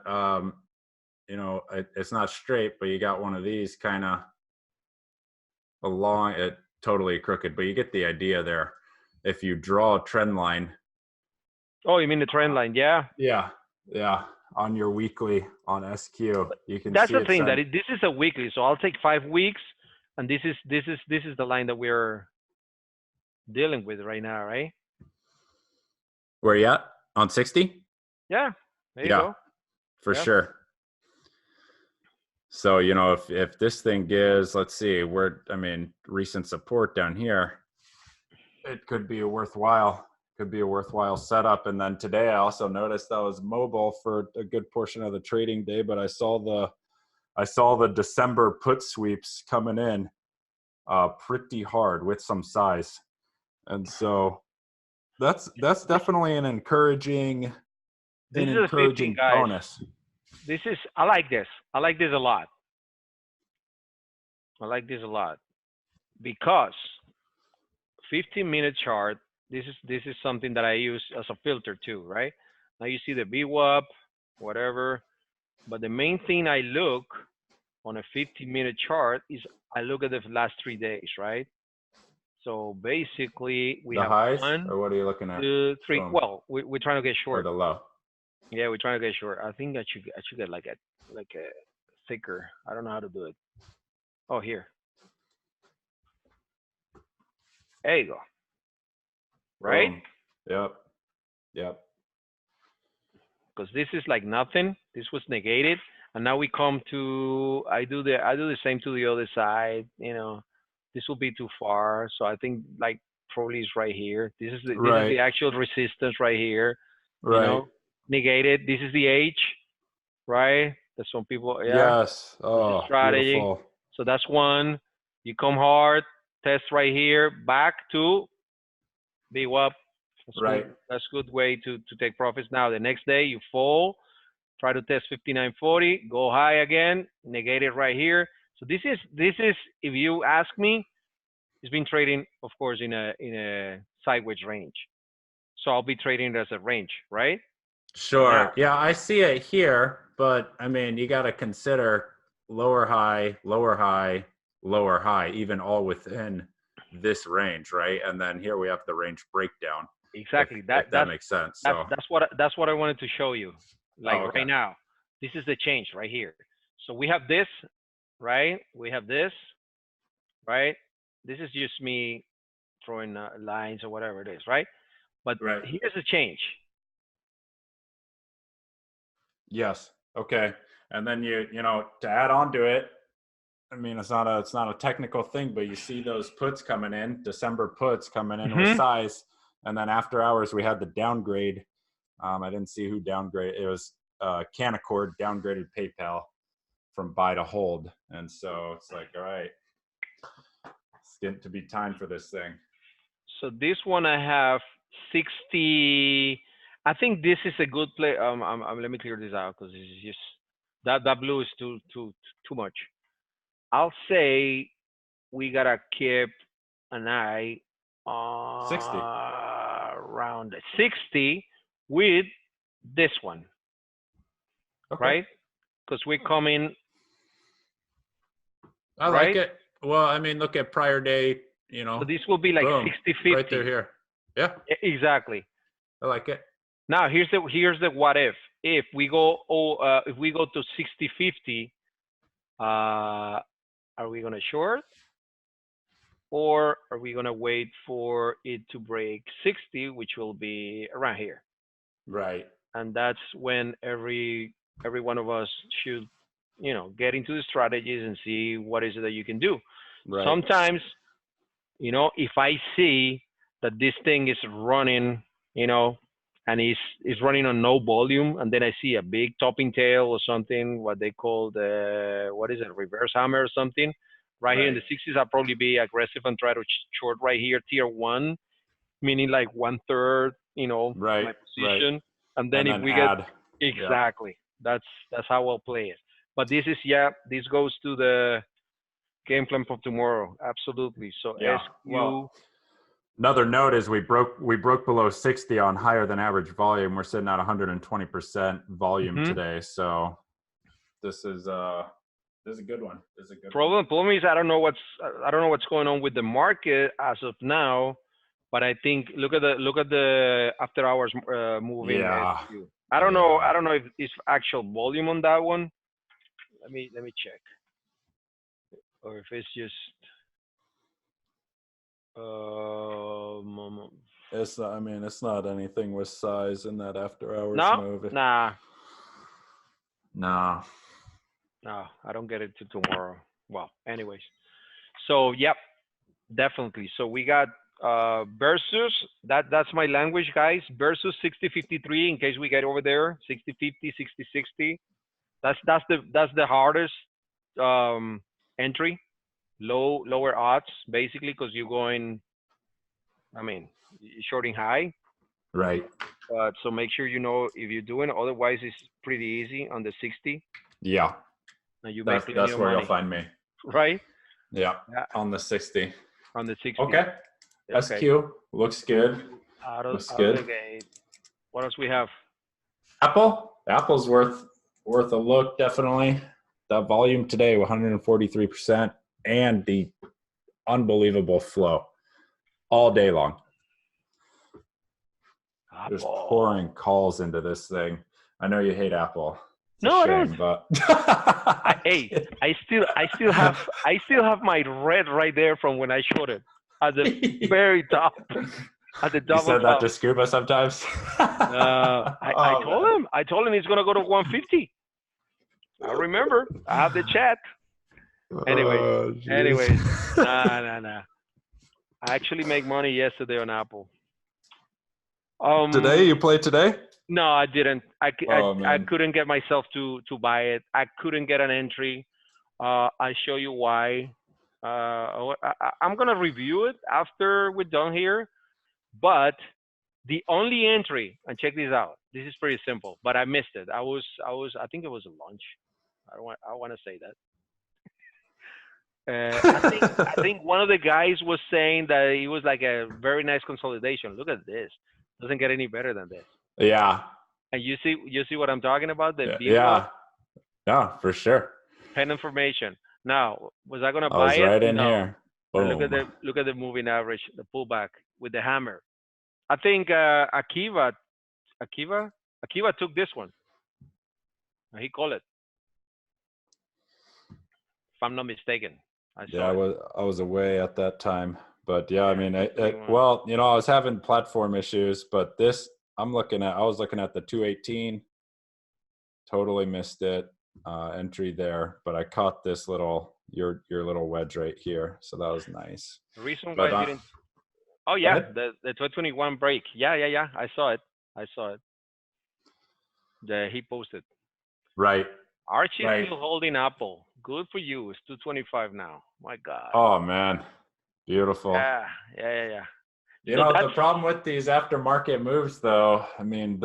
it's not straight, but you got one of these kind of along it, totally crooked, but you get the idea there. If you draw a trend line. Oh, you mean the trend line? Yeah. Yeah. Yeah. On your weekly on SQ, you can That's see the it thing that said, this is a weekly, so I'll take 5 weeks, and this is the line that we're dealing with right now, right? where you at? On 60? Yeah. There you Yeah, go. for Yeah. sure. So, if this thing gives, let's see, recent support down here, it could be a worthwhile setup. And then today I also noticed I was mobile for a good portion of the trading day, but I saw the December put sweeps coming in pretty hard with some size. And so that's definitely an encouraging This is a 50, guys. bonus. I like this. I like this a lot. I like this a lot because 15-minute chart. This is something that I use as a filter too, right? Now you see the VWAP, whatever. But the main thing I look on a 15-minute chart is I look at the last 3 days, right? So basically, we The have highs, one, or what are you looking at? 2, 3. Well, we're trying to get Or short. the low? Yeah, we're trying to get short. I think I should get like a thicker. I don't know how to do it. Oh, here. There you go. Right? Boom. Yep. Yep. Because this is like nothing. This was negated, and now we come to I do the same to the other side. This will be too far. So I think like probably is right here. This is the Right. actual resistance right here. You Right. know, negated. This is the H, right? That some people, yeah. Yes. This is Oh, strategy. beautiful. So that's one. You come hard, test right here, back to VWAP. That's Right. good. That's good way to take profits. Now the next day you fall, try to test 59.40, go high again, negate it right here. So this is if you ask me, it's been trading, of course, in a sideways range. So I'll be trading it as a range, right? Now, Sure. Yeah, I see it here, but I mean, you got to consider lower high, lower high, lower high, even all within this range, right? And then here we have the range breakdown, exactly. if that makes sense. So, That's what I wanted to show you. Like oh, okay. right now, this is the change right here. So we have this, right? We have this, right? This is just me throwing lines or whatever it is, right? But Right. here's the change. Yes. Okay. And then to add on to it, I mean, it's not a technical thing, but you see those puts coming in, December puts coming in with size, and then after hours we had the downgrade. I didn't see who downgraded. It was Canaccord downgraded PayPal from buy to hold, and so it's like, all right, it's getting to be time for this thing. So this one I have 60. I think this is a good play. Let me clear this out because this is just that blue is too much. I'll say we gotta keep an eye on 60. around 60 with this one, Okay. right? Because we're coming I like right? it. Well, I mean, look at prior day, So this will be like boom, 60-50. right there here. Yeah, Exactly. I like it. Now here's the what if. If we go to 60-50, are we gonna short, or are we gonna wait for it to break 60, which will be around here? Right. And that's when every one of us should, get into the strategies and see what is it that you can do. Right. Sometimes, if I see that this thing is running, and is running on no volume, and then I see a big topping tail or something, what they call the, what is it, reverse hammer or something, right here in the 60s, I'll probably be aggressive and try to short right here, tier 1, meaning like 1/3, Right. my position. Right. And then if we add. get exactly, that's how I'll play it. But this goes to the game plan for tomorrow. Absolutely. So Yeah. SQ. Well, another note is we broke below 60 on higher than average volume. We're sitting at 120% volume today. So this is a good one. This is a good problem is I don't know what's going on with the market as of now, but I think look at the after hours moving. Yeah. SQ. I don't know if it's actual volume on that one. Let me check. Or if it's just it's not anything with size in that after hours move. Nah. No, I don't get it to tomorrow. Well, anyways. So yep, definitely. So we got versus that's my language, guys. Versus 60-53 in case we get over there. 60-50, 60-60. That's the hardest entry. Lower odds basically because you're going. I mean, shorting high. Right. So make sure you know if you're doing. Otherwise, it's pretty easy on the 60. Yeah. And you that's where money. You'll find me. Right. Yeah. On the 60. On the 60. Okay. SQ looks good. Looks good. What else we have? Apple's worth a look, definitely. That volume today, 143%, and the unbelievable flow all day long. Apple. Just pouring calls into this thing. I know you hate Apple. No, shame, I don't. But I still have my red right there from when I showed it at the very top. At the double. You said that to Scuba sometimes. I told him he's gonna go to 150. I remember. I have the chat. Anyways, nah. I actually make money yesterday on Apple. Today? You played today? No, I didn't. I couldn't get myself to buy it. I couldn't get an entry. I'll show you why. I'm gonna review it after we're done here. But the only entry, and check this out. This is pretty simple, but I missed it. I think it was a lunch. I want to say that. I think one of the guys was saying that it was like a very nice consolidation. Look at this. Doesn't get any better than this. Yeah. And you see what I'm talking about? Yeah, for sure. Pen information. Now, was I gonna buy it? I was right in here. Boom. Look at the moving average, the pullback with the hammer. I think Akiva took this one. He called it, if I'm not mistaken. I was away at that time, but yeah, I mean, I was having platform issues, but I was looking at the 218, totally missed it, entry there, but I caught this your little wedge right here, so that was nice. The reason why I didn't. Oh yeah, the 221 break. Yeah. I saw it. He posted. Right. Archie is still holding Apple. Good for you. It's 225 now. My God. Oh man, beautiful. Yeah. The problem with these aftermarket moves, though, I mean,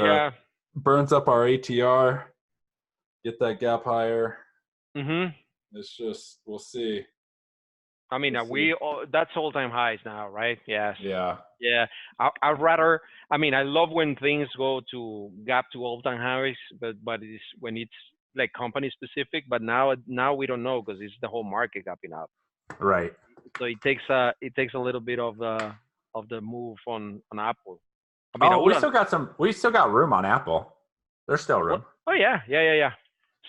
burns up our ATR. Get that gap higher. It's just, we'll see. I mean, that's all-time highs now, right? Yes. Yeah. I'd rather. I mean, I love when things go to gap to all-time highs, but it's when it's like company specific, but now we don't know because it's the whole market gapping up. Right. So it takes a little bit of the move on Apple. I mean, I Oh, would. we still got room on Apple. There's still What? room. Oh yeah.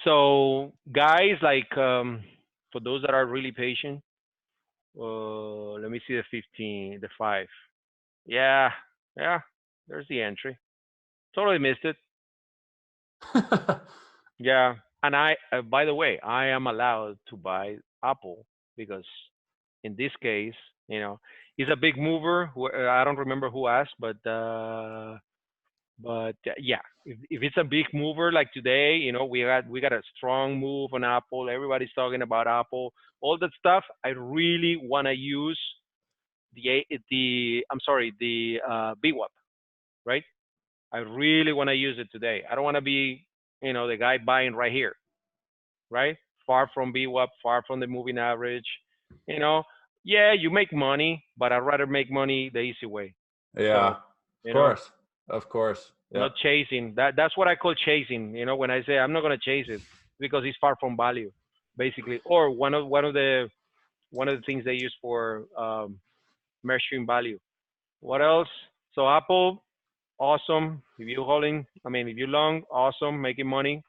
So guys, like for those that are really patient, let me see the 15, the 5. Yeah, yeah. There's the entry. Totally missed it. Yeah, and by the way, I am allowed to buy Apple because in this case, it's a big mover. I don't remember who asked, but yeah, if it's a big mover like today, we got a strong move on Apple. Everybody's talking about Apple, all that stuff. I really want to use the BWAP, right? I really want to use it today. I don't want to be, the guy buying right here, right? Far from BWAP, far from the moving average. You know, yeah, you make money, but I'd rather make money the easy way. Yeah, So, of course. Yeah. not chasing. That's what I call chasing. When I say I'm not gonna chase it because it's far from value, basically, or one of the things they use for measuring value. What else? So Apple, awesome. If you holding, if you long, awesome, making money.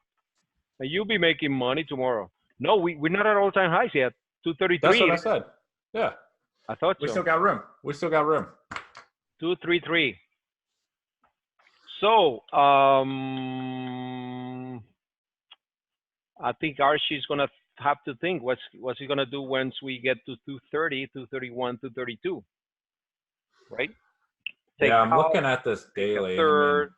And you'll be making money tomorrow. No, we're not at all-time highs yet. That's what 233. I said. Yeah. I thought We so. still got room. 233. So, I think Archie's gonna have to think what's he gonna do once we get to 230, 231, 232, right? Take Yeah, I'm half, looking at this take a daily. third.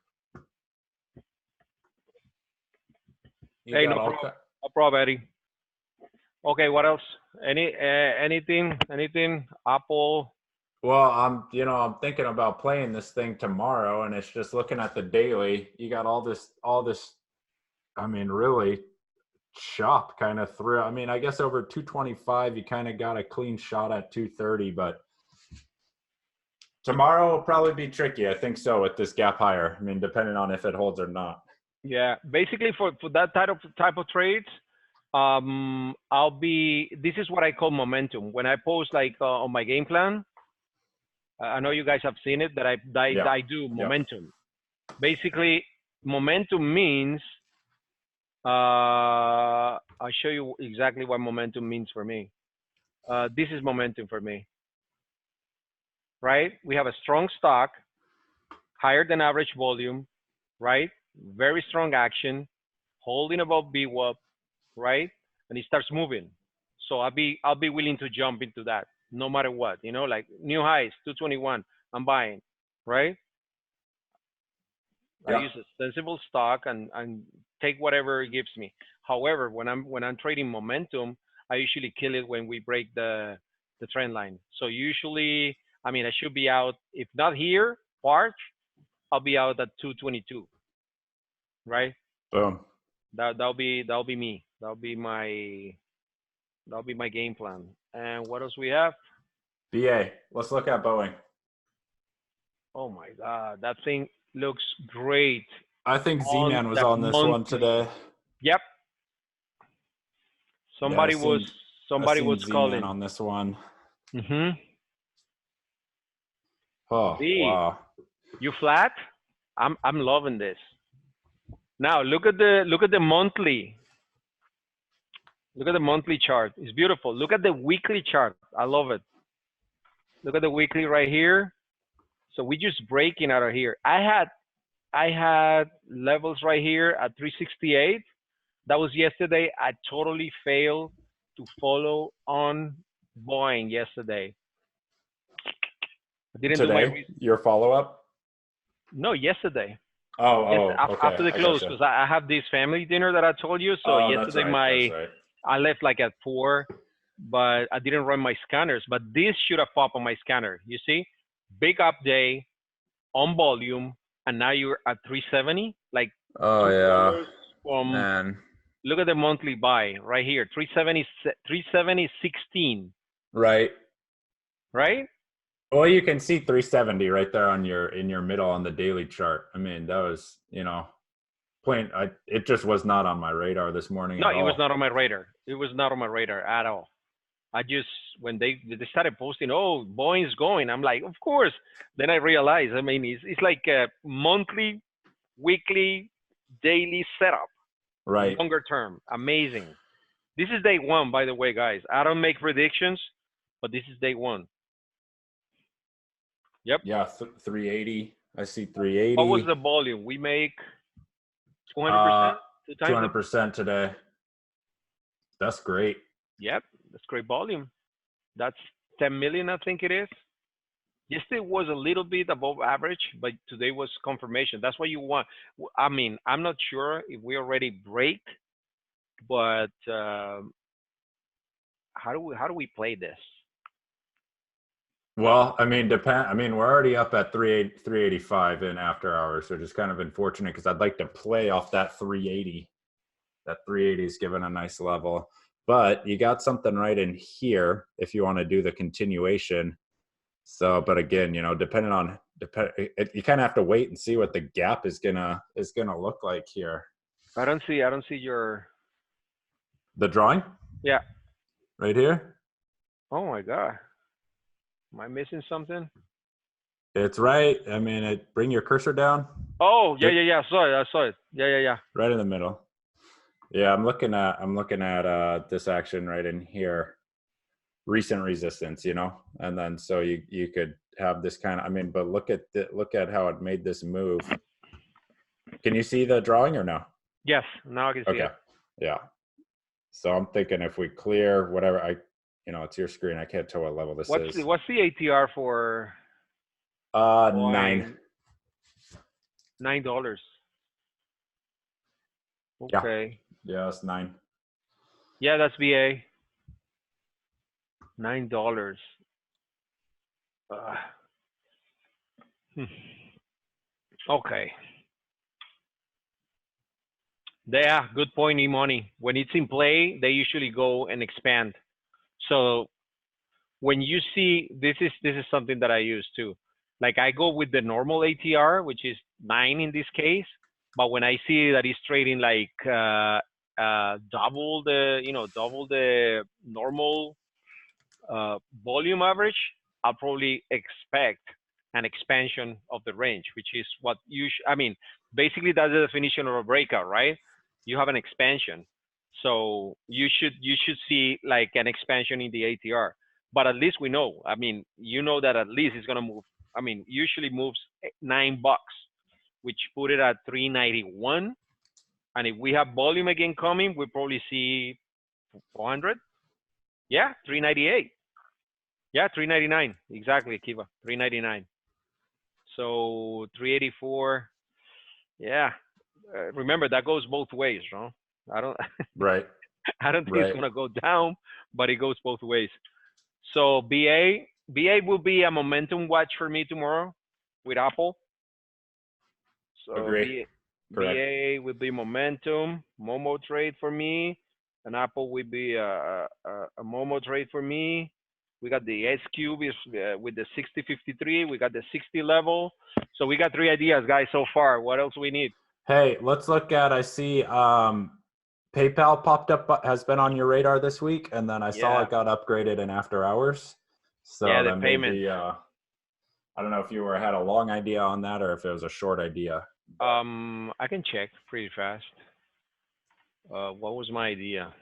You Hey, got no all. problem, no problem, Eddie. Okay, what else? Anything? Apple. Well, I'm thinking about playing this thing tomorrow, and it's just looking at the daily. You got all this. Really chop kind of through. I guess over 225, you kind of got a clean shot at 230, but tomorrow will probably be tricky. I think so with this gap higher. Depending on if it holds or not. Yeah, basically for that type of trades, this is what I call momentum. When I post like on my game plan, I know you guys have seen it that I do momentum. Basically, momentum means I'll show you exactly what momentum means for me. This is momentum for me, right? We have a strong stock, higher than average volume, right? Very strong action, holding above BWAP, right? And it starts moving. So I'll be willing to jump into that no matter what, like new highs, 221, I'm buying, right? I use a sensible stock and take whatever it gives me. However, when I'm trading momentum, I usually kill it when we break the trend line. So usually, I should be out, if not here, March, I'll be out at 222, right? Boom. That'll be me. That'll be my game plan. And what else we have? BA. Let's look at Boeing. Oh my God, that thing looks great. I think Z-Man was on this one today. Yep. Somebody was Z-Man calling on this one. Mm-hmm. Oh, wow. You flat? I'm loving this. Now look at the monthly. Look at the monthly chart. It's beautiful. Look at the weekly chart. I love it. Look at the weekly right here. So we just breaking out of here. I had levels right here at 368. That was yesterday. I totally failed to follow on Boeing yesterday. I didn't Today, do your follow-up? No, yesterday. Okay. After the close, because I have this family dinner that I told you. So yesterday that's right. I left like at 4, but I didn't run my scanners. But this should have popped on my scanner. You see, big up day on volume, and now you're at 370. Like Man. Look at the monthly buy right here, 370.16. Right. Right. Well, you can see 370 right there in your middle on the daily chart. That was, plain, it just was not on my radar this morning No, at it was all. not on my radar. It was not on my radar at all. I just when they started posting, oh, Boeing's going, I'm like, of course. Then I realized, I mean, it's like a monthly, weekly, daily setup, Right. longer term. Amazing. This is day one, by the way, guys. I don't make predictions, but this is day one. Yep. Yeah, 380. I see What was 380. the volume? We make 200%, Uh, two times the. 200% today. That's great. Yep, that's great volume. That's 10 million, I think it is. Yesterday was a little bit above average, but today was confirmation. That's what you want. I mean, I'm not sure if we already break, but how do we play this? Well, I mean, I mean, we're already up at 385 in after hours, which is kind of unfortunate because I'd like to play off that 380. That 380 is given a nice level, but you got something right in here if you want to do the continuation. So, but again, you know, you kind of have to wait and see what the gap is gonna look like here. I don't see your. The drawing? Yeah. Right here? Oh my God. Am I missing something? It's right. I mean, bring your cursor down. Oh, yeah. I saw it. Yeah. Right in the middle. Yeah, I'm looking at this action right in here. Recent resistance, you know, and then so you could have this kind of, I mean, but look at how it made this move. Can you see the drawing or no? Yes, now I can see it. Okay. Yeah. So I'm thinking if we clear whatever it's your screen. I can't tell what level this is. What's the ATR for? 9. $9. Okay. Yeah, it's 9. Yeah, that's VA. $9. Okay. Yeah, good point, E-Money. When it's in play, they usually go and expand. So when you see this is something that I use too. Like I go with the normal ATR, which is 9 in this case. But when I see that it's trading like double the normal volume average, I'll probably expect an expansion of the range, which is what I mean, basically that's the definition of a breakout, right? You have an expansion. So you should see like an expansion in the ATR. But at least we know, I mean, you know that at least it's gonna move. I mean, usually moves $9, which put it at 391. And if we have volume again coming, we'll probably see 400. Yeah, 398. Yeah, 399. Exactly, Kiva. 399. So 384. Yeah. Remember that goes both ways, no? I don't Right. I don't think it's gonna go down, but it goes both ways. So BA will be a momentum watch for me tomorrow with Apple. So Agree. BA will be momentum, Momo trade for me, and Apple will be a Momo trade for me. We got the S cube is with the 6053. We got the 60 level. So we got 3 ideas, guys, so far. What else we need? Hey, let's look at. I see PayPal popped up, has been on your radar this week, and then I saw it got upgraded in after hours. So yeah, the that payment. may be. I don't know if you had a long idea on that or if it was a short idea. I can check pretty fast. What was my idea?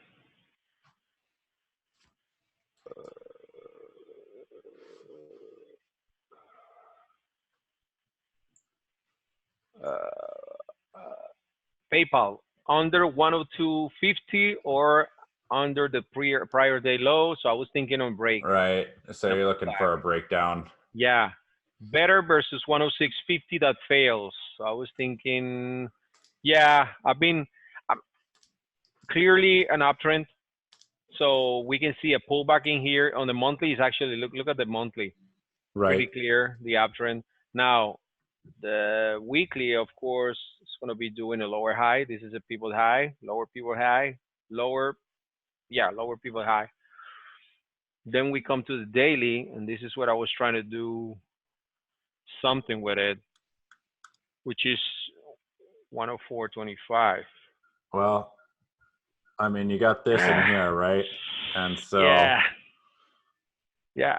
PayPal under 102.50 or under the prior day low. So I was thinking on break. Right. So you're looking for a breakdown. Yeah. Better versus 106.50 that fails. So I was thinking, yeah, I'm clearly an uptrend. So we can see a pullback in here on the monthly. Is actually look at the monthly. Right. Pretty clear, the uptrend. Now the weekly, of course, is going to be doing a lower high. This is a pivot high, lower pivot high, lower pivot high. Then we come to the daily, and this is what I was trying to do something with it, which is 104.25. Well, I mean, you got this in here, right? And so, yeah, yeah.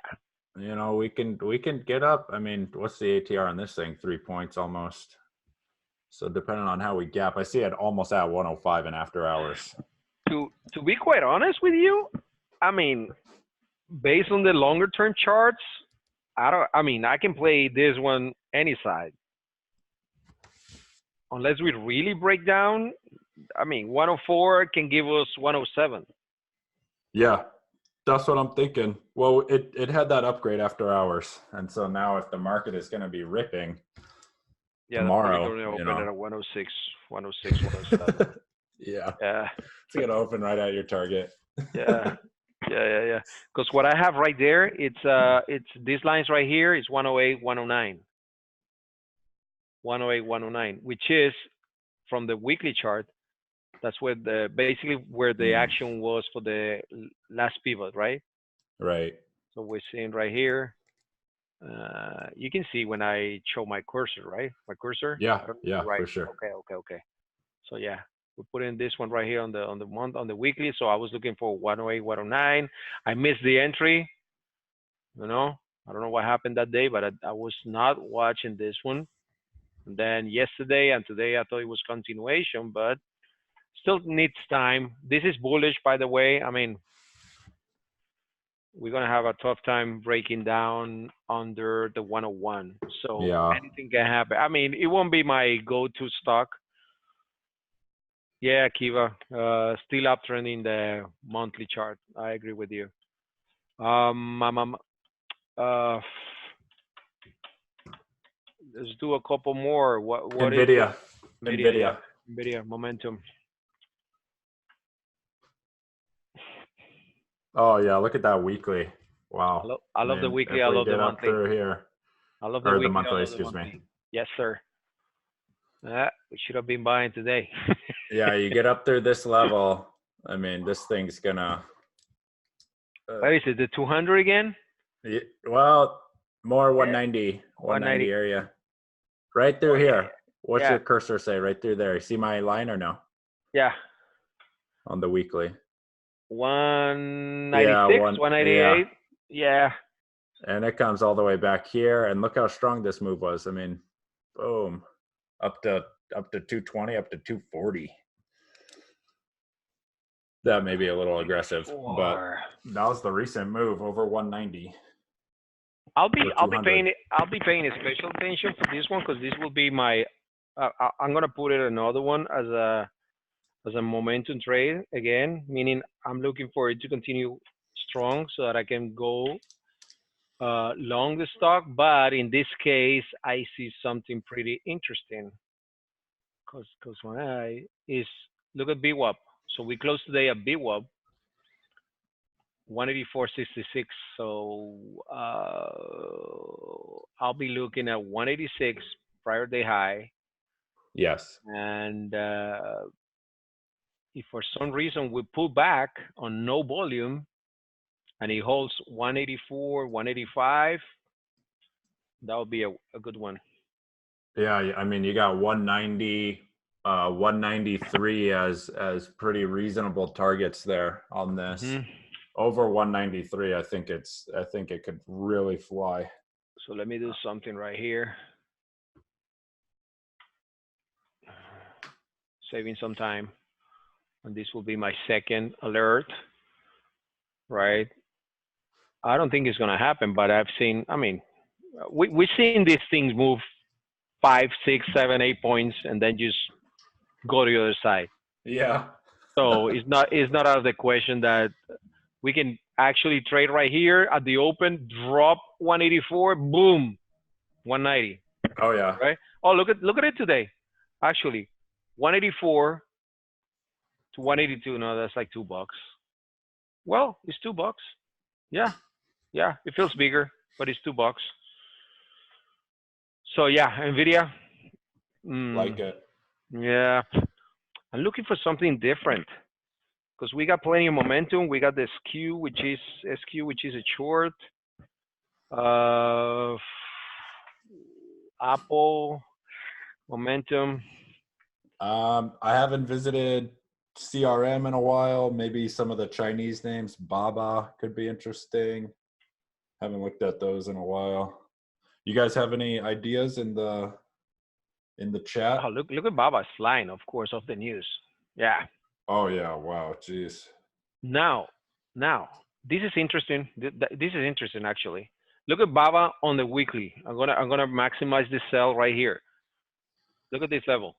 you know, we can get up. I mean, what's the ATR on this thing? 3 points almost. So depending on how we gap, I see it almost at 105 in after hours. To be quite honest with you, I mean, based on the longer term charts, I mean, I can play this one any side. Unless we really break down, I mean, 104 can give us 107. Yeah, that's what I'm thinking. Well, it had that upgrade after hours, and so now if the market is going to be ripping tomorrow, that's probably going to open at a 106, 106, 107. yeah, Yeah, it's going to open right at your target. yeah, yeah. Because what I have right there, it's these lines right here is 108, 109. 108, 109, which is from the weekly chart. That's where basically where the action was for the last pivot, right? Right. So we're seeing right here. You can see when I show my cursor, right? My cursor. Yeah, Right. for sure. Okay. So yeah, we put in this one right here on the month on the weekly. So I was looking for 108, 109. I missed the entry. You know, I don't know what happened that day, but I was not watching this one. And then yesterday and today, I thought it was continuation, but still needs time. This is bullish, by the way. I mean, we're gonna have a tough time breaking down under the 101. So Yeah. anything can happen. I mean, it won't be my go-to stock. Yeah, Kiva, still uptrending the monthly chart. I agree with you. Uh, let's do a couple more. What Nvidia. is Nvidia? Nvidia momentum. Oh yeah, look at that weekly. Wow. I love the weekly. If I we love the get up monthly. through here, I love the or weekly. the monthly, I love the excuse monthly. me. Yes, sir. We should have been buying today. Yeah, you get up through this level. I mean, this thing's gonna. What is it? The 200 again? Well, more 190, 190 area. Right through here. What's your cursor say? Right through there. You see my line or no? Yeah. On the weekly. 196, 198. Yeah. And it comes all the way back here. And look how strong this move was. I mean, boom. Up to 220, up to 240. That may be a little aggressive, but that was the recent move over 190. I'll be paying special attention for this one because this will be my. I'm gonna put it another one as a momentum trade again, meaning I'm looking for it to continue strong so that I can go long the stock. But in this case, I see something pretty interesting because when I is look at BWAP. So we closed today at BWAP 184.66. So I'll be looking at 186 prior day high. Yes. And if for some reason we pull back on no volume and it holds 184, 185, that would be a good one. Yeah, I mean, you got 190, 193 as pretty reasonable targets there on this. Mm-hmm. Over 193, I think it could really fly. So let me do something right here. Saving some time. And this will be my second alert, right? I don't think it's going to happen, but I've seen, I mean, we've seen these things move 5, 6, 7, 8 points and then just go to the other side. Yeah. So it's not out of the question that we can actually trade right here at the open, drop 184, boom, 190. Oh yeah. Right? Oh, look at it today. Actually, 184 to 182. No, that's like $2. Well, it's $2. Yeah, it feels bigger, but it's $2. So yeah, Nvidia. Like it. Yeah, I'm looking for something different because we got plenty of momentum. We got the SQ, which is a short. Apple momentum. I haven't visited CRM in a while. Maybe some of the Chinese names, Baba could be interesting. Haven't looked at those in a while. You guys have any ideas in the chat? Oh, look at Baba's flying, of course, off the news. Yeah. Oh yeah, wow, jeez. Now, this is interesting. This is interesting actually. Look at Baba on the weekly. I'm gonna maximize this sell right here. Look at this level.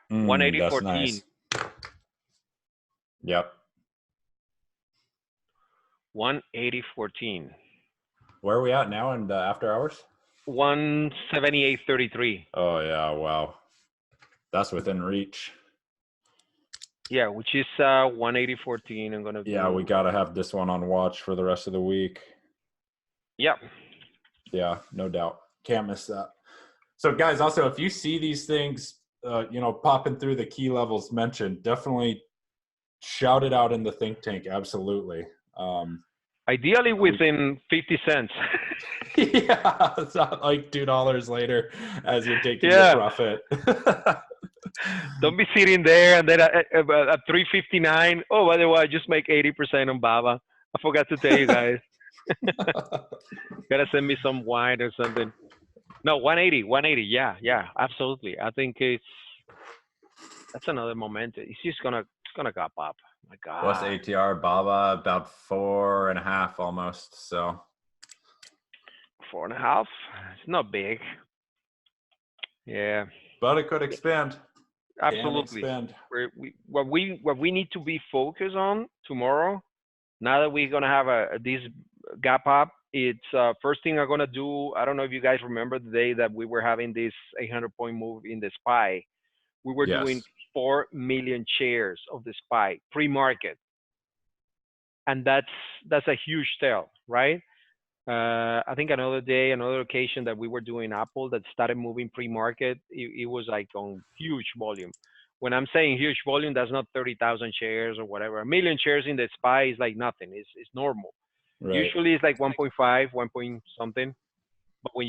180.14. That's nice. Yep. 180.14. Where are we at now in the after hours? 178.33. Oh yeah, wow. That's within reach. Yeah, which is 180.14. I'm gonna. Yeah, we gotta have this one on watch for the rest of the week. Yep. Yeah, no doubt. Can't miss that. So guys, also if you see these things, popping through the key levels mentioned, definitely shout it out in the think tank. Absolutely. Ideally within 50 cents. Yeah, it's not like $2 later as you're taking your profit. Don't be sitting there and then at 359. Oh, by the way, I just make 80% on Baba. I forgot to tell you guys. Gotta send me some wine or something. No, 180. Yeah, absolutely. I think that's another momentum. It's gonna gap up. My God. What's ATR? Baba about 4.5 almost. So 4.5. It's not big. Yeah. But it could expand. Absolutely. Expand. What we need to be focused on tomorrow, now that we're gonna have this gap up, it's first thing I'm gonna do. I don't know if you guys remember the day that we were having this 800-point move in the SPY. We were doing 4 million shares of the SPY pre-market, and that's a huge sell, right? I think another occasion that we were doing Apple that started moving pre-market, it was like on huge volume. When I'm saying huge volume, that's not 30,000 shares or whatever. A million shares in the SPY is like nothing. It's normal. Right. Usually it's like 1.5, 1 point something. But when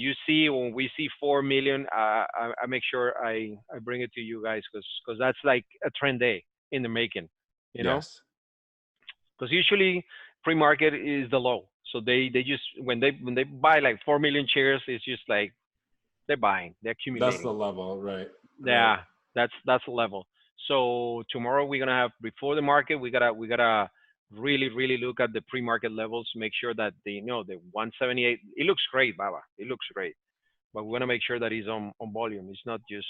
we see 4 million, I make sure I bring it to you guys because that's like a trend day in the making, you know? Because usually pre-market is the low. So they just when they buy like 4 million shares, it's just like they're buying, they're accumulating. That's the level, right? Yeah, that's the level. So tomorrow we're gonna have before the market, we gotta really look at the pre-market levels, make sure that the 178. It looks great, Baba. It looks great, but we wanna make sure that it's on volume. It's not just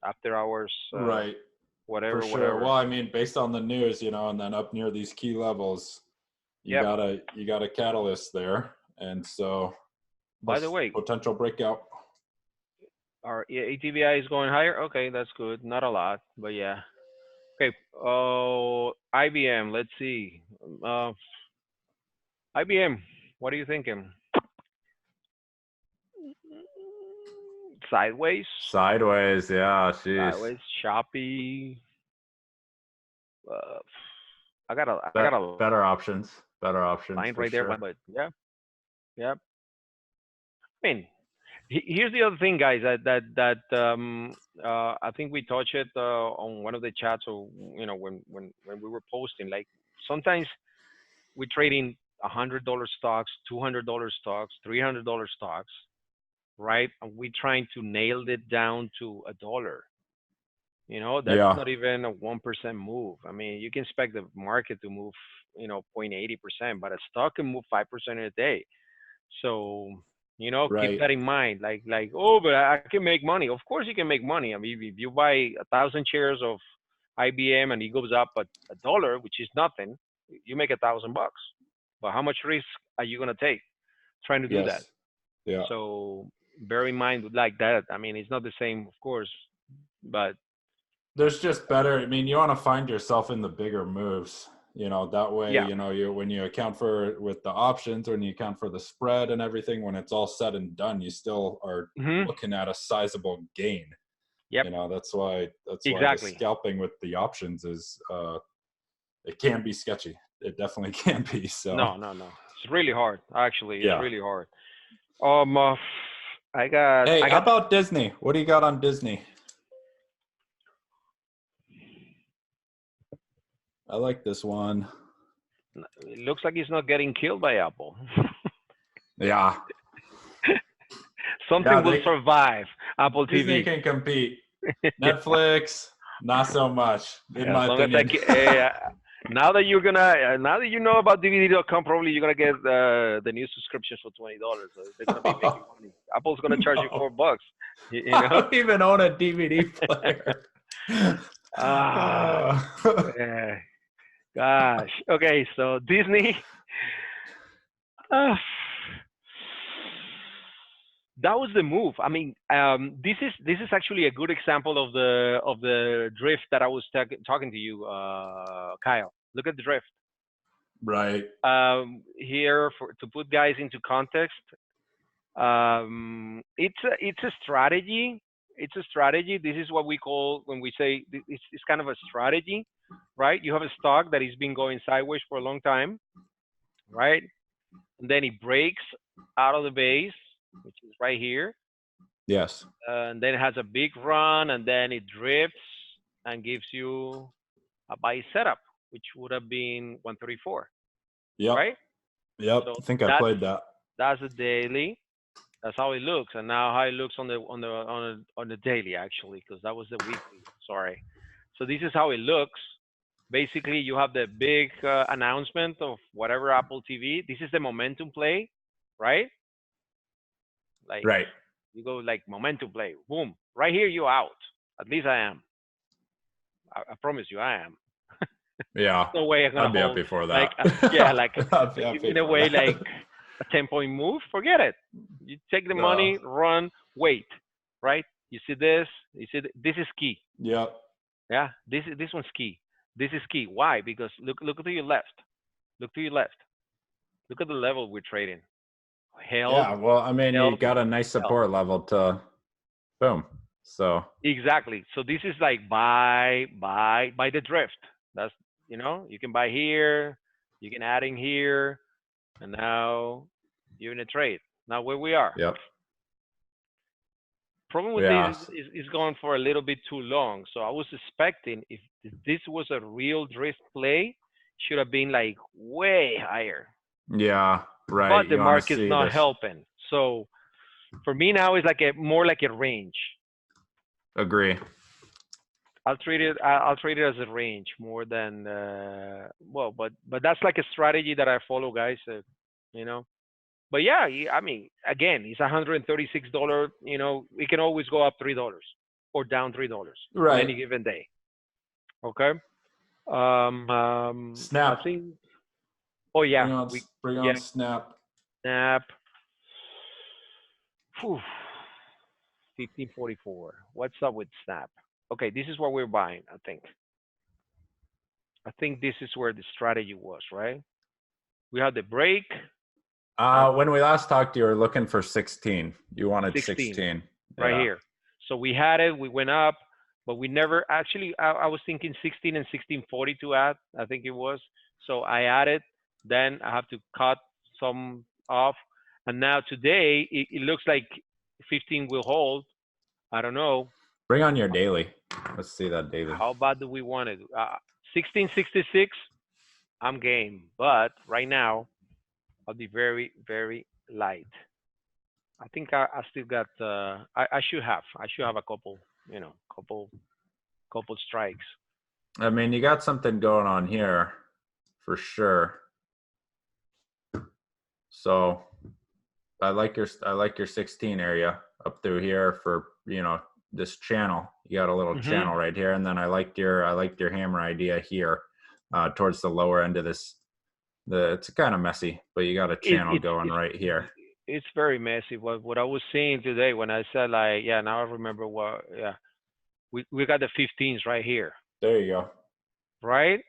after hours. Right. Whatever. For sure. Well, I mean, based on the news, and then up near these key levels, you got a catalyst there, and so by the way, potential breakout. Our ATVI is going higher. Okay, that's good. Not a lot, but yeah. Okay. Oh, IBM. Let's see. IBM. What are you thinking? Sideways. Sideways. Yeah. Jeez. Sideways. Choppy. I got a better options. Line right there, but yeah. I mean, here's the other thing, guys. That I think we touched it on one of the chats, or when we were posting. Like sometimes we're trading $100 stocks, $200 stocks, $300 stocks, right? And we're trying to nail it down to $1. That's not even a 1% move. I mean, you can expect the market to move, 0.80%, but a stock can move 5% in a day. So, keep that in mind. Like, oh, but I can make money. Of course you can make money. I mean, if you buy 1,000 shares of IBM and it goes up at $1, which is nothing, you make $1,000. But how much risk are you going to take trying to do that? Yeah. So bear in mind like that. I mean, it's not the same, of course, but there's just better. I mean, you want to find yourself in the bigger moves. That way, when you account for with the options, when you account for the spread and everything, when it's all said and done, you still are looking at a sizable gain. Yep. That's why the scalping with the options is it can be sketchy. It definitely can be. So no. It's really hard. Actually, it's really hard. I got. How about Disney? What do you got on Disney? I like this one. It looks like it's not getting killed by Apple. Yeah. Something will survive Apple Disney TV. can compete. Netflix, not so much, in my opinion. Now that you're gonna, now that you know about DVD.com, probably you're gonna get the new subscription for $20. So they're gonna be making money. Apple's gonna charge you $4. You know? I don't even own a DVD player. Gosh. Okay, so Disney. That was the move. I mean, this is actually a good example of the drift that I was talking to you, Kyle. Look at the drift. Right. Here, to put guys into context, it's a strategy. It's a strategy. This is what we call when we say it's kind of a strategy, right? You have a stock that has been going sideways for a long time, right? And then it breaks out of the base, which is right here. Yes. And then it has a big run, and then it drifts and gives you a buy setup, which would have been 134. Yep. Right? Yep. So I think I played that. That's a daily. That's how it looks, and now how it looks on the daily actually, because that was the weekly. Sorry. So this is how it looks. Basically, you have the big announcement of whatever Apple TV. This is the momentum play, right? Like, right. You go like momentum play. Boom. Right here, you're out. At least I am. I promise you, I am. Yeah. No way I'm gonna I'd be hold, up before that. In a way, like a 10-point move. Forget it. You take the money, run, wait. Right? You see this? You see this is key. Yep. Yeah. This one's key. This is key. Why? Because look to your left. Look to your left. Look at the level we're trading. Yeah. Well, I mean, you got a nice support level to boom. So exactly. So this is like buy the drift. That's, you can buy here, you can add in here, and now you're in a trade. Now where we are. Yep. Problem with this is going for a little bit too long. So I was expecting if this was a real drift play, should have been like way higher. Yeah, right. But the market's not helping. So for me now, it's like more like a range. Agree. I'll treat it as a range more than but that's like a strategy that I follow, guys. But yeah, I mean, again, it's $136. It can always go up $3 or down $3 on any given day. Okay. Snap. I think. Oh yeah. Bring on Snap. Snap. 1544. What's up with Snap? Okay, this is what we're buying, I think. I think this is where the strategy was, right? We had the break. When we last talked, you were looking for 16. You wanted 16. Right here. So we had it. We went up, but we never actually. I was thinking 16 and 1640 to add. I think it was. So I added. Then I have to cut some off. And now today, it looks like 15 will hold. I don't know. Bring on your daily. Let's see that daily. How bad do we want it? 1666. I'm game, but right now I'll be very, very light. I think I still got. I should have a couple. Couple strikes. I mean, you got something going on here, for sure. So, I like your 16 area up through here for this channel. You got a little channel right here, and then I liked your hammer idea here, towards the lower end of this. It's kind of messy, but you got a channel going right here. It's very messy. What I was saying today when I said now I remember what. Yeah, we got the 15s right here. There you go. Right.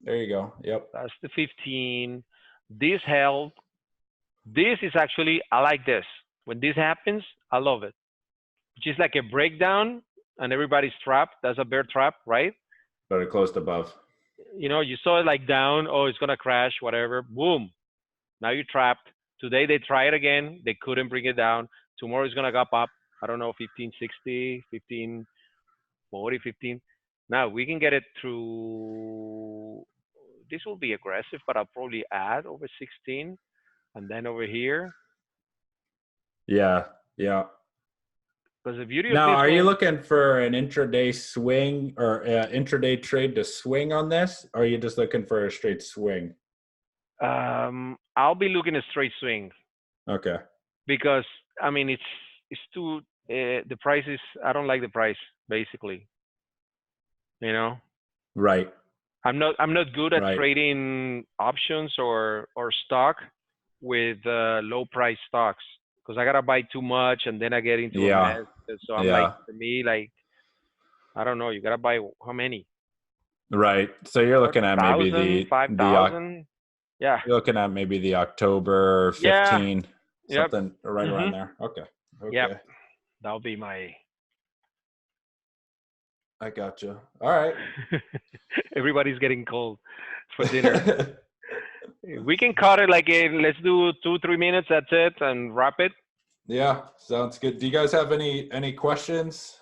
There you go. Yep. That's the 15. This held. This is actually, I like this. When this happens, I love it. Just like a breakdown and everybody's trapped. That's a bear trap, right? But it closed above. You saw it like down. Oh, it's going to crash, whatever. Boom. Now you're trapped. Today they try it again. They couldn't bring it down. Tomorrow it's going to go up. I don't know, 1560, 1540, 15. Now we can get it through this will be aggressive, but I'll probably add over 16, and then over here. Yeah. Yeah. Because the beauty of Now, this are you one, looking for an intraday swing or intraday trade to swing on this? Or are you just looking for a straight swing? I'll be looking at straight swing Okay. because I mean it's too the price is I don't like the price basically. You know, Right. I'm not good at Right. trading options or stock with low price stocks because I gotta buy too much and then I get into a Yeah. mess. So I'm like, Yeah. for me, like I don't know, you gotta buy how many? Right. So you're What, looking at maybe 1,000, the 5,000? Yeah, you're looking at maybe the October yeah, 15, yep, something right around mhm, there. Okay. yep. Okay. That'll be my. I gotcha. All right. Everybody's getting cold for dinner. We can cut it like let's do 2-3 minutes. That's it, and wrap it. Yeah, sounds good. Do you guys have any questions?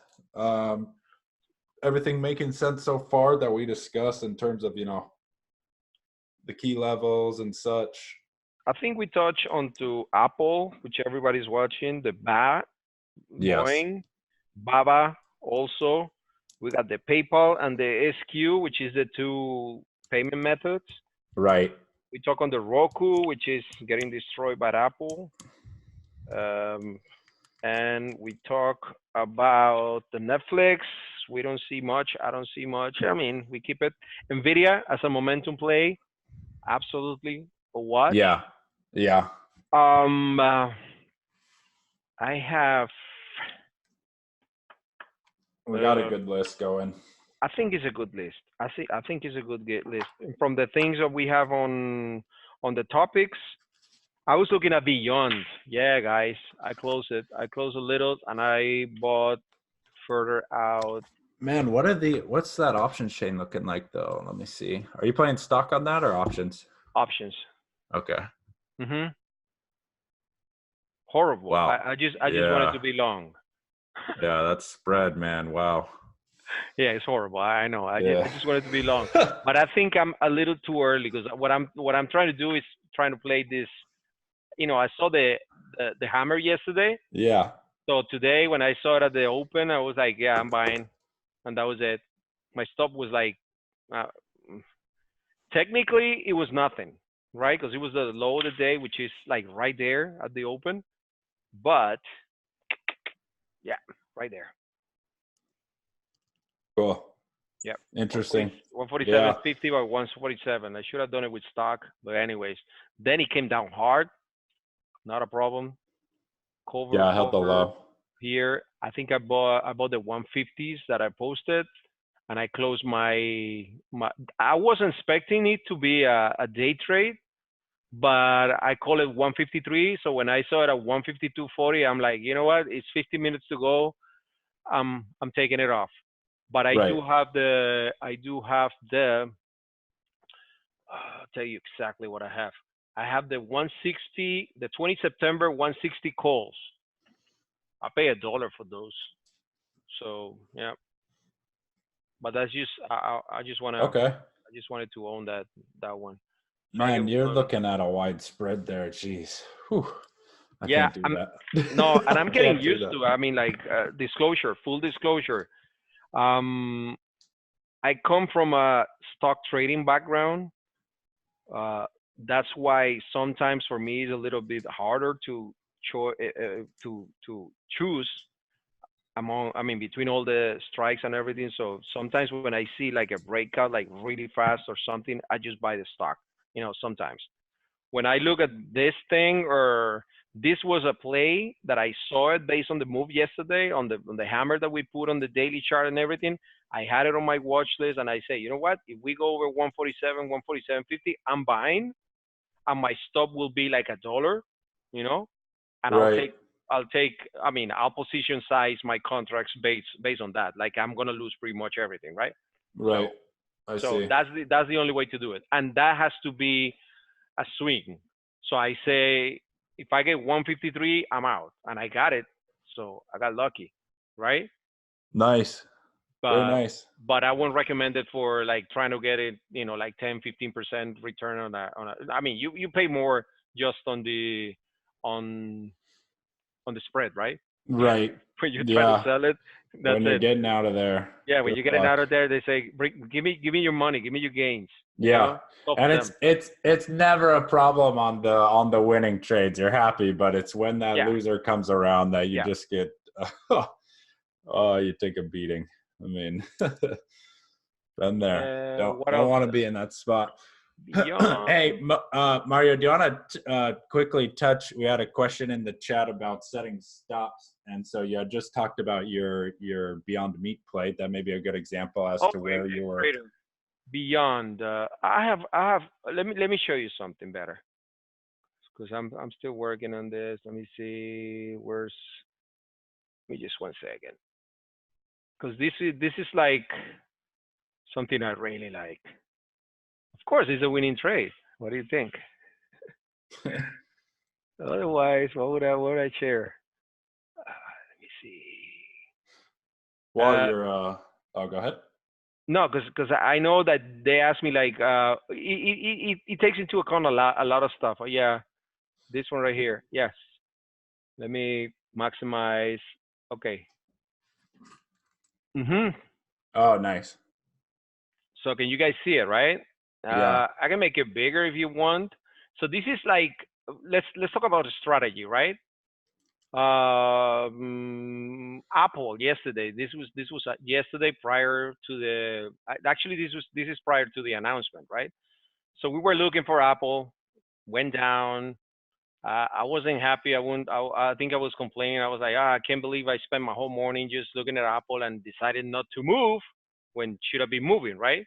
Everything making sense so far that we discussed in terms of, the key levels and such? I think we touch onto Apple, which everybody's watching. The Yes. Boeing, Baba also. We got the PayPal and the SQ, which is the two payment methods. Right. We talk on the Roku, which is getting destroyed by Apple. Um, and we talk about the Netflix. We don't see much. I don't see much. I mean, we keep it. Nvidia as a momentum play, absolutely a watch. Yeah. Yeah. Um, uh, I have. We got a Uh, good list going. I think it's a good list. I think it's a good list. From the things that we have on the topics, I was looking at Beyond. Yeah, guys, I closed it. I closed a little, and I bought further out Man, what's that options chain looking like though? Let me see. Are you playing stock on that or options? options. Okay. Hmm. Horrible. Wow. I just wanted Yeah. to be long. Yeah, that's spread, man. Wow. Yeah, it's horrible. I know. Yeah. I just wanted to be long, but I think I'm a little too early because what I'm trying to do is trying to play this. You know, I saw the hammer yesterday. Yeah. So today when I saw it at the open, I was like, yeah, I'm buying, and that was it. My stop was like, uh, technically it was nothing, right? Because it was the low of the day, which is like right there at the open. But yeah, right there. Cool. Yep. Interesting. 147.50 Yeah. by 147. I should have done it with stock, but anyways. Then it came down hard. Not a problem. Yeah, I held the Cover low. here. I think I bought the 150s that I posted, and I closed my. I wasn't expecting it to be a day trade, but I call it 153. So when I saw it at 152.40, I'm like, you know what? It's 50 minutes to go. I'm taking it off. But Right. I do have the. I'll tell you exactly what I have. I have the 160, the 20 September 160 calls. I pay $1 for those. So yeah, but that's just I just Okay. I just wanted to own that one. Target Man, you're one. looking at a wide spread there. Jeez. Whew. I Yeah, can't do I'm that. no, and I'm I getting can't do used that. to it. I mean, like disclosure, full disclosure. Um, I come from a stock trading background. Uh, that's why sometimes for me it's a little bit harder to to choose among I mean between all the strikes and everything. So sometimes when I see like a breakout like really fast or something, I just buy the stock. You know, sometimes when I look at this thing or this was a play that I saw it based on the move yesterday on the hammer that we put on the daily chart and everything. I had it on my watch list and I say, you know what? If we go over 147, 147.50, I'm buying and my stop will be like $1, you know, and Right. I'll take I mean I'll position size my contracts based on that. Like I'm gonna lose pretty much everything, right? Right. So I so see. that's the only way to do it. And that has to be a swing. So I say if I get 153, I'm out. And I got it. So I got lucky, right? Nice. Very but nice. I won't recommend it for like trying to get it, like 10-15% return on I mean, you pay more just on the spread, right? Right. When you try to Yeah. sell it, that's When you're it. getting out of there, Yeah, when good you get it luck. out of there, they say, give me your money, give me your gains. Yeah. It's up to And them. it's never a problem on the winning trades. You're happy, but it's when that Yeah, loser comes around that you yeah. just get oh, you take a beating. I mean, been there. What Don't else? want to be in that spot. Hey, Beyond. Mario, do you want to quickly touch? We had a question in the chat about setting stops, and so you had just talked about your Beyond Meat plate. That may be a good example as Oh, to wait, where you were. great. Beyond. I have. Let me show you something better because I'm still working on this. Let me see. Give me just one second. Because this is like something I really like. Of course, it's a winning trade. What do you think? Otherwise, what would I share? Let me see. While you're, oh, go ahead. No, because I know that they ask me like it takes into account a lot of stuff. Oh, yeah, this one right here. Yes. Let me maximize. Okay. Oh, nice. So can you guys see it, right? Yeah. I can make it bigger if you want. So this is like let's talk about a strategy, right? Apple yesterday. This was yesterday prior to the actually this is prior to the announcement, right? So we were looking for Apple, went down. I wasn't happy. I think I was complaining. I was like, I can't believe I spent my whole morning just looking at Apple and decided not to move when should I be moving, right? Right.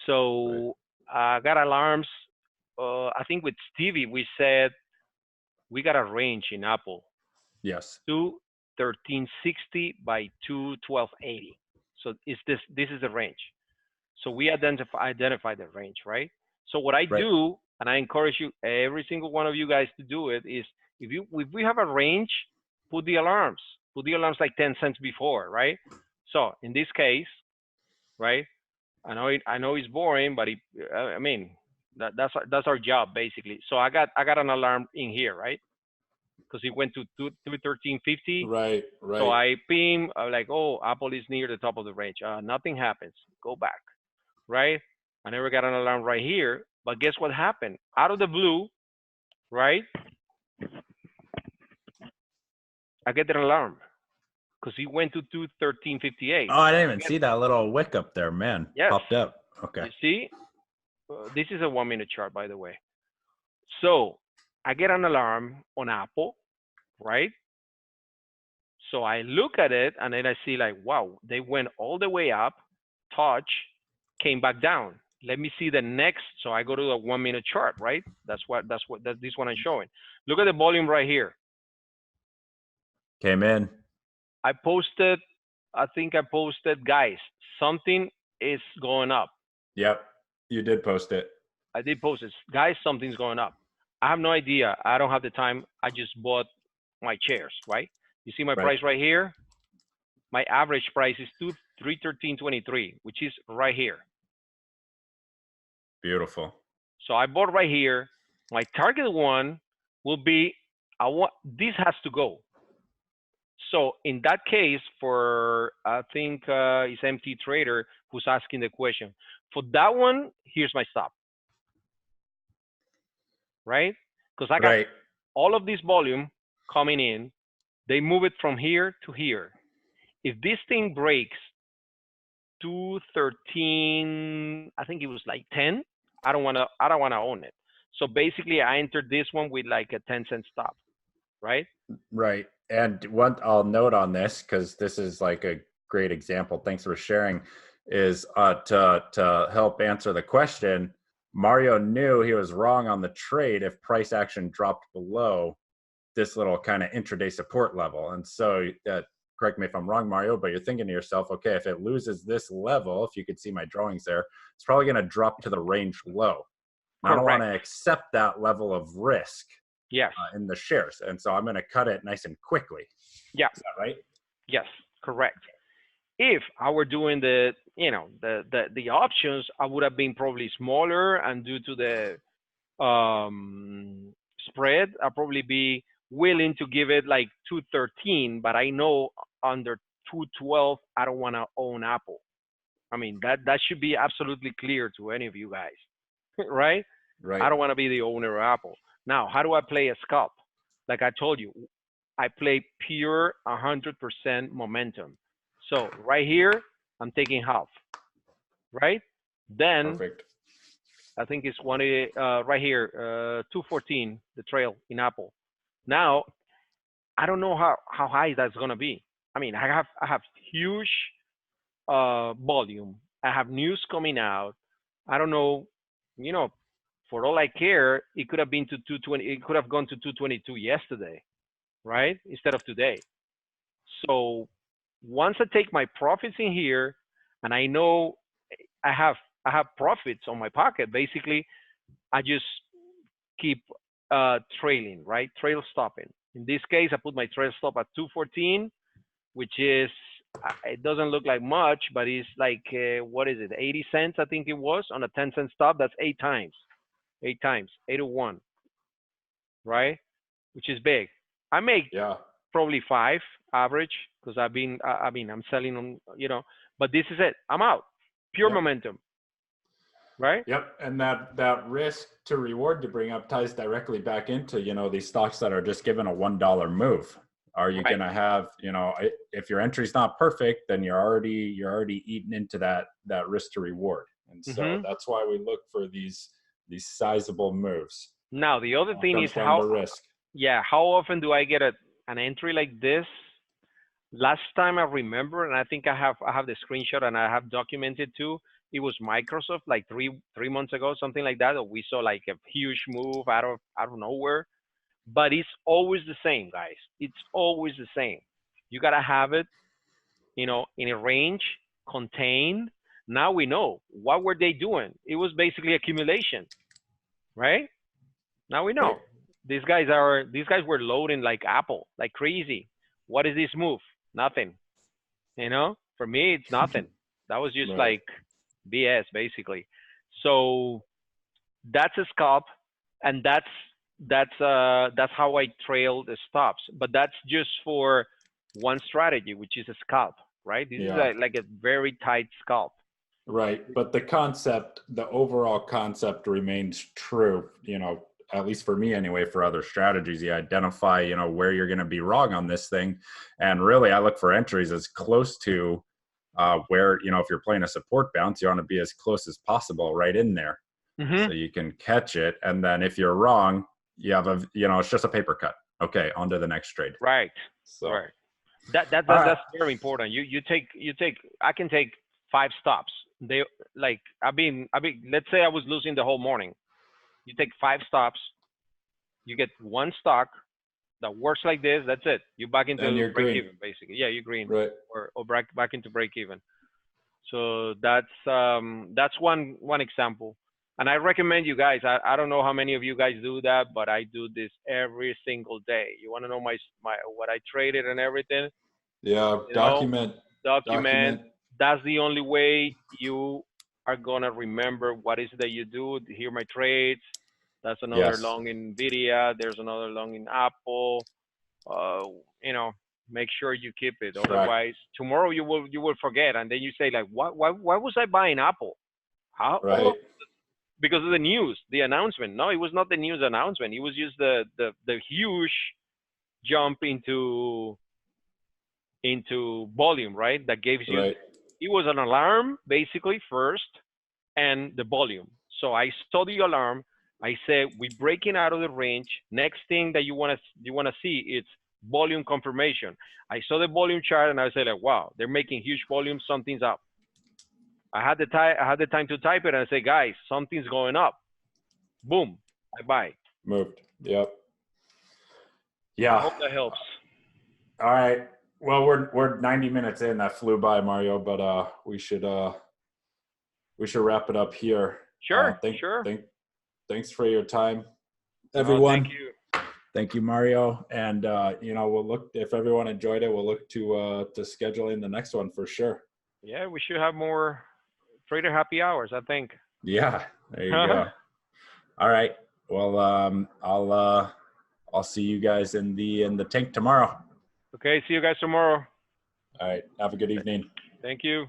So I got alarms. I think with Stevie we said we got a range in Apple, Yes. 21360 by 21280. So this is the range. So we identify the range, right? So what I Right. do, and I encourage you, every single one of you guys to do it, is if we have a range, put the alarms. Put the alarms like 10 cents before, right? So in this case, right? I know it's boring, but I mean that's our job basically. So I got an alarm in here, right? Because it went to 21350. Right. So Right. I ping, like, oh, Apple is near the top of the range. Nothing happens. Go back, right? I never got an alarm right here, but guess what happened? Out of the blue, right? I get an alarm because he went to 21358. Oh, I didn't even see that little wick up there, man. Yes, Popped up. Okay. you see, this is a 1 minute chart, by the way. So I get an alarm on Apple, right? So I look at it and then I see like, wow, they went all the way up, touch, came back down. Let me see the next. So I go to the 1 minute chart, right? That's this one I'm showing. Look at the volume right here. Came in. I think I posted, guys, something is going up. Yep. You did post it. I did post it. Guys, something's going up. I have no idea. I don't have the time. I just bought my chairs, right? You see my Right. price right here? My average price is 313.23, which is right here. Beautiful. So I bought right here. My target one will be, this has to go. So in that case, for I think it's MT Trader who's asking the question. For that one, here's my stop, right? Because I got Right. all of this volume coming in. They move it from here to here. If this thing breaks 213, I think it was like 10. I don't wanna own it. So basically, I entered this one with like a 10-cent stop, right? Right. And one I'll note on this, because this is like a great example. Thanks for sharing. Is to help answer the question. Mario knew he was wrong on the trade if price action dropped below this little kind of intraday support level. And so correct me if I'm wrong, Mario, but you're thinking to yourself, okay, if it loses this level, if you could see my drawings there, it's probably going to drop to the range low. I don't want to accept that level of risk. Yes. In the shares. And so I'm going to cut it nice and quickly. Yeah. Is that right? Yes, correct. If I were doing the, you know, the options, I would have been probably smaller, and due to the spread, I'll probably be willing to give it like 213, but I know under 212, I don't want to own Apple. I mean, that should be absolutely clear to any of you guys, right? I Right. don't want to be the owner of Apple. Now, how do I play a scalp? Like I told you, I play pure 100% momentum. So right here, I'm taking half, right? Then Perfect. I think it's right here, 214, the trail in Apple. Now, I don't know how high that's gonna be. I mean, I have huge volume. I have news coming out. I don't know, you know, for all I care, it could have been to 220. It could have gone to 222 yesterday, right? Instead of today. So once I take my profits in here, and I know I have I have profits on my pocket, basically, I just keep trailing, right? Trail stopping. In this case, I put my trail stop at 214, which is, it doesn't look like much, but it's like, what is it, 80 cents, I think it was, on a 10-cent stop. That's 8 times, 801, right? Which is big. I make Yeah. probably 5 average, because I mean, I'm selling them, but this is it. I'm out. Pure Yep. momentum, right? Yep. And that risk to reward to bring up ties directly back into, these stocks that are just given a $1 move. Are you Right. going to have, if your entry's not perfect, then you're already eating into that risk to reward. And so Hmm. that's why we look for these sizable moves. Now, the other It thing is comes down to risk. how often do I get an entry like this? Last time I remember, and I think I have the screenshot and I have documented too. It was Microsoft like three months ago, something like that. That we saw like a huge move out of nowhere. But it's always the same, guys. It's always the same. You gotta have it, in a range, contained. Now we know what were they doing. It was basically accumulation, right? Now we Right. know these guys were loading like Apple, like crazy. What is this move? Nothing. For me, it's nothing. That was just Right. like BS, basically. So that's a scalp, and that's how I trail the stops. But that's just for one strategy, which is a scalp, right? This is Yeah. like a very tight scalp. Right. But the overall concept remains true, at least for me anyway, for other strategies. You identify, where you're going to be wrong on this thing. And really, I look for entries as close to where, if you're playing a support bounce, you want to be as close as possible right in there Mm-hmm. so you can catch it. And then if you're wrong, you have it's just a paper cut. Okay. On to the next trade. Right. So, Right. all right. That's very important. You take. I can take 5 stops. They like I mean. Let's say I was losing the whole morning. You take 5 stops. You get one stock that works like this. That's it. You back And into you're break green. even, basically. Yeah, you're green, Right. or back into break even. So that's one example. And I recommend you guys. I don't know how many of you guys do that, but I do this every single day. You want to know my what I traded and everything? Yeah. You know, Document. document. That's the only way you are gonna remember what is it that you do. Hear my trades. That's another Yes. long in Nvidia. There's another long in Apple. Uh, you know, make sure you keep it. Track. Otherwise, tomorrow you will forget, and then you say like, why was I buying Apple? How? Oh, Right. because of the news, the announcement. No, it was not the news announcement. It was just the huge jump into volume, right? That gives you. Right. It was an alarm basically first, and the volume. So I saw the alarm. I said we breaking out of the range. Next thing that you wanna see is volume confirmation. I saw the volume chart and I said like, wow, they're making huge volume. Something's up. I had the time to type it and I say, guys, something's going up. Boom, I buy. Moved. Yep. I Yeah. hope that helps. All right. Well, we're 90 minutes in. That flew by, Mario, but we should wrap it up here. Sure, sure. Thanks for your time, No, thank everyone. you. Thank you, Mario. And we'll look, if everyone enjoyed it, we'll look to schedule in the next one for sure. Yeah, we should have more trader happy hours, I think. Yeah, there you go. All right. Well, I'll see you guys in the tank tomorrow. Okay, see you guys tomorrow. All right. Have a good evening. Thank you.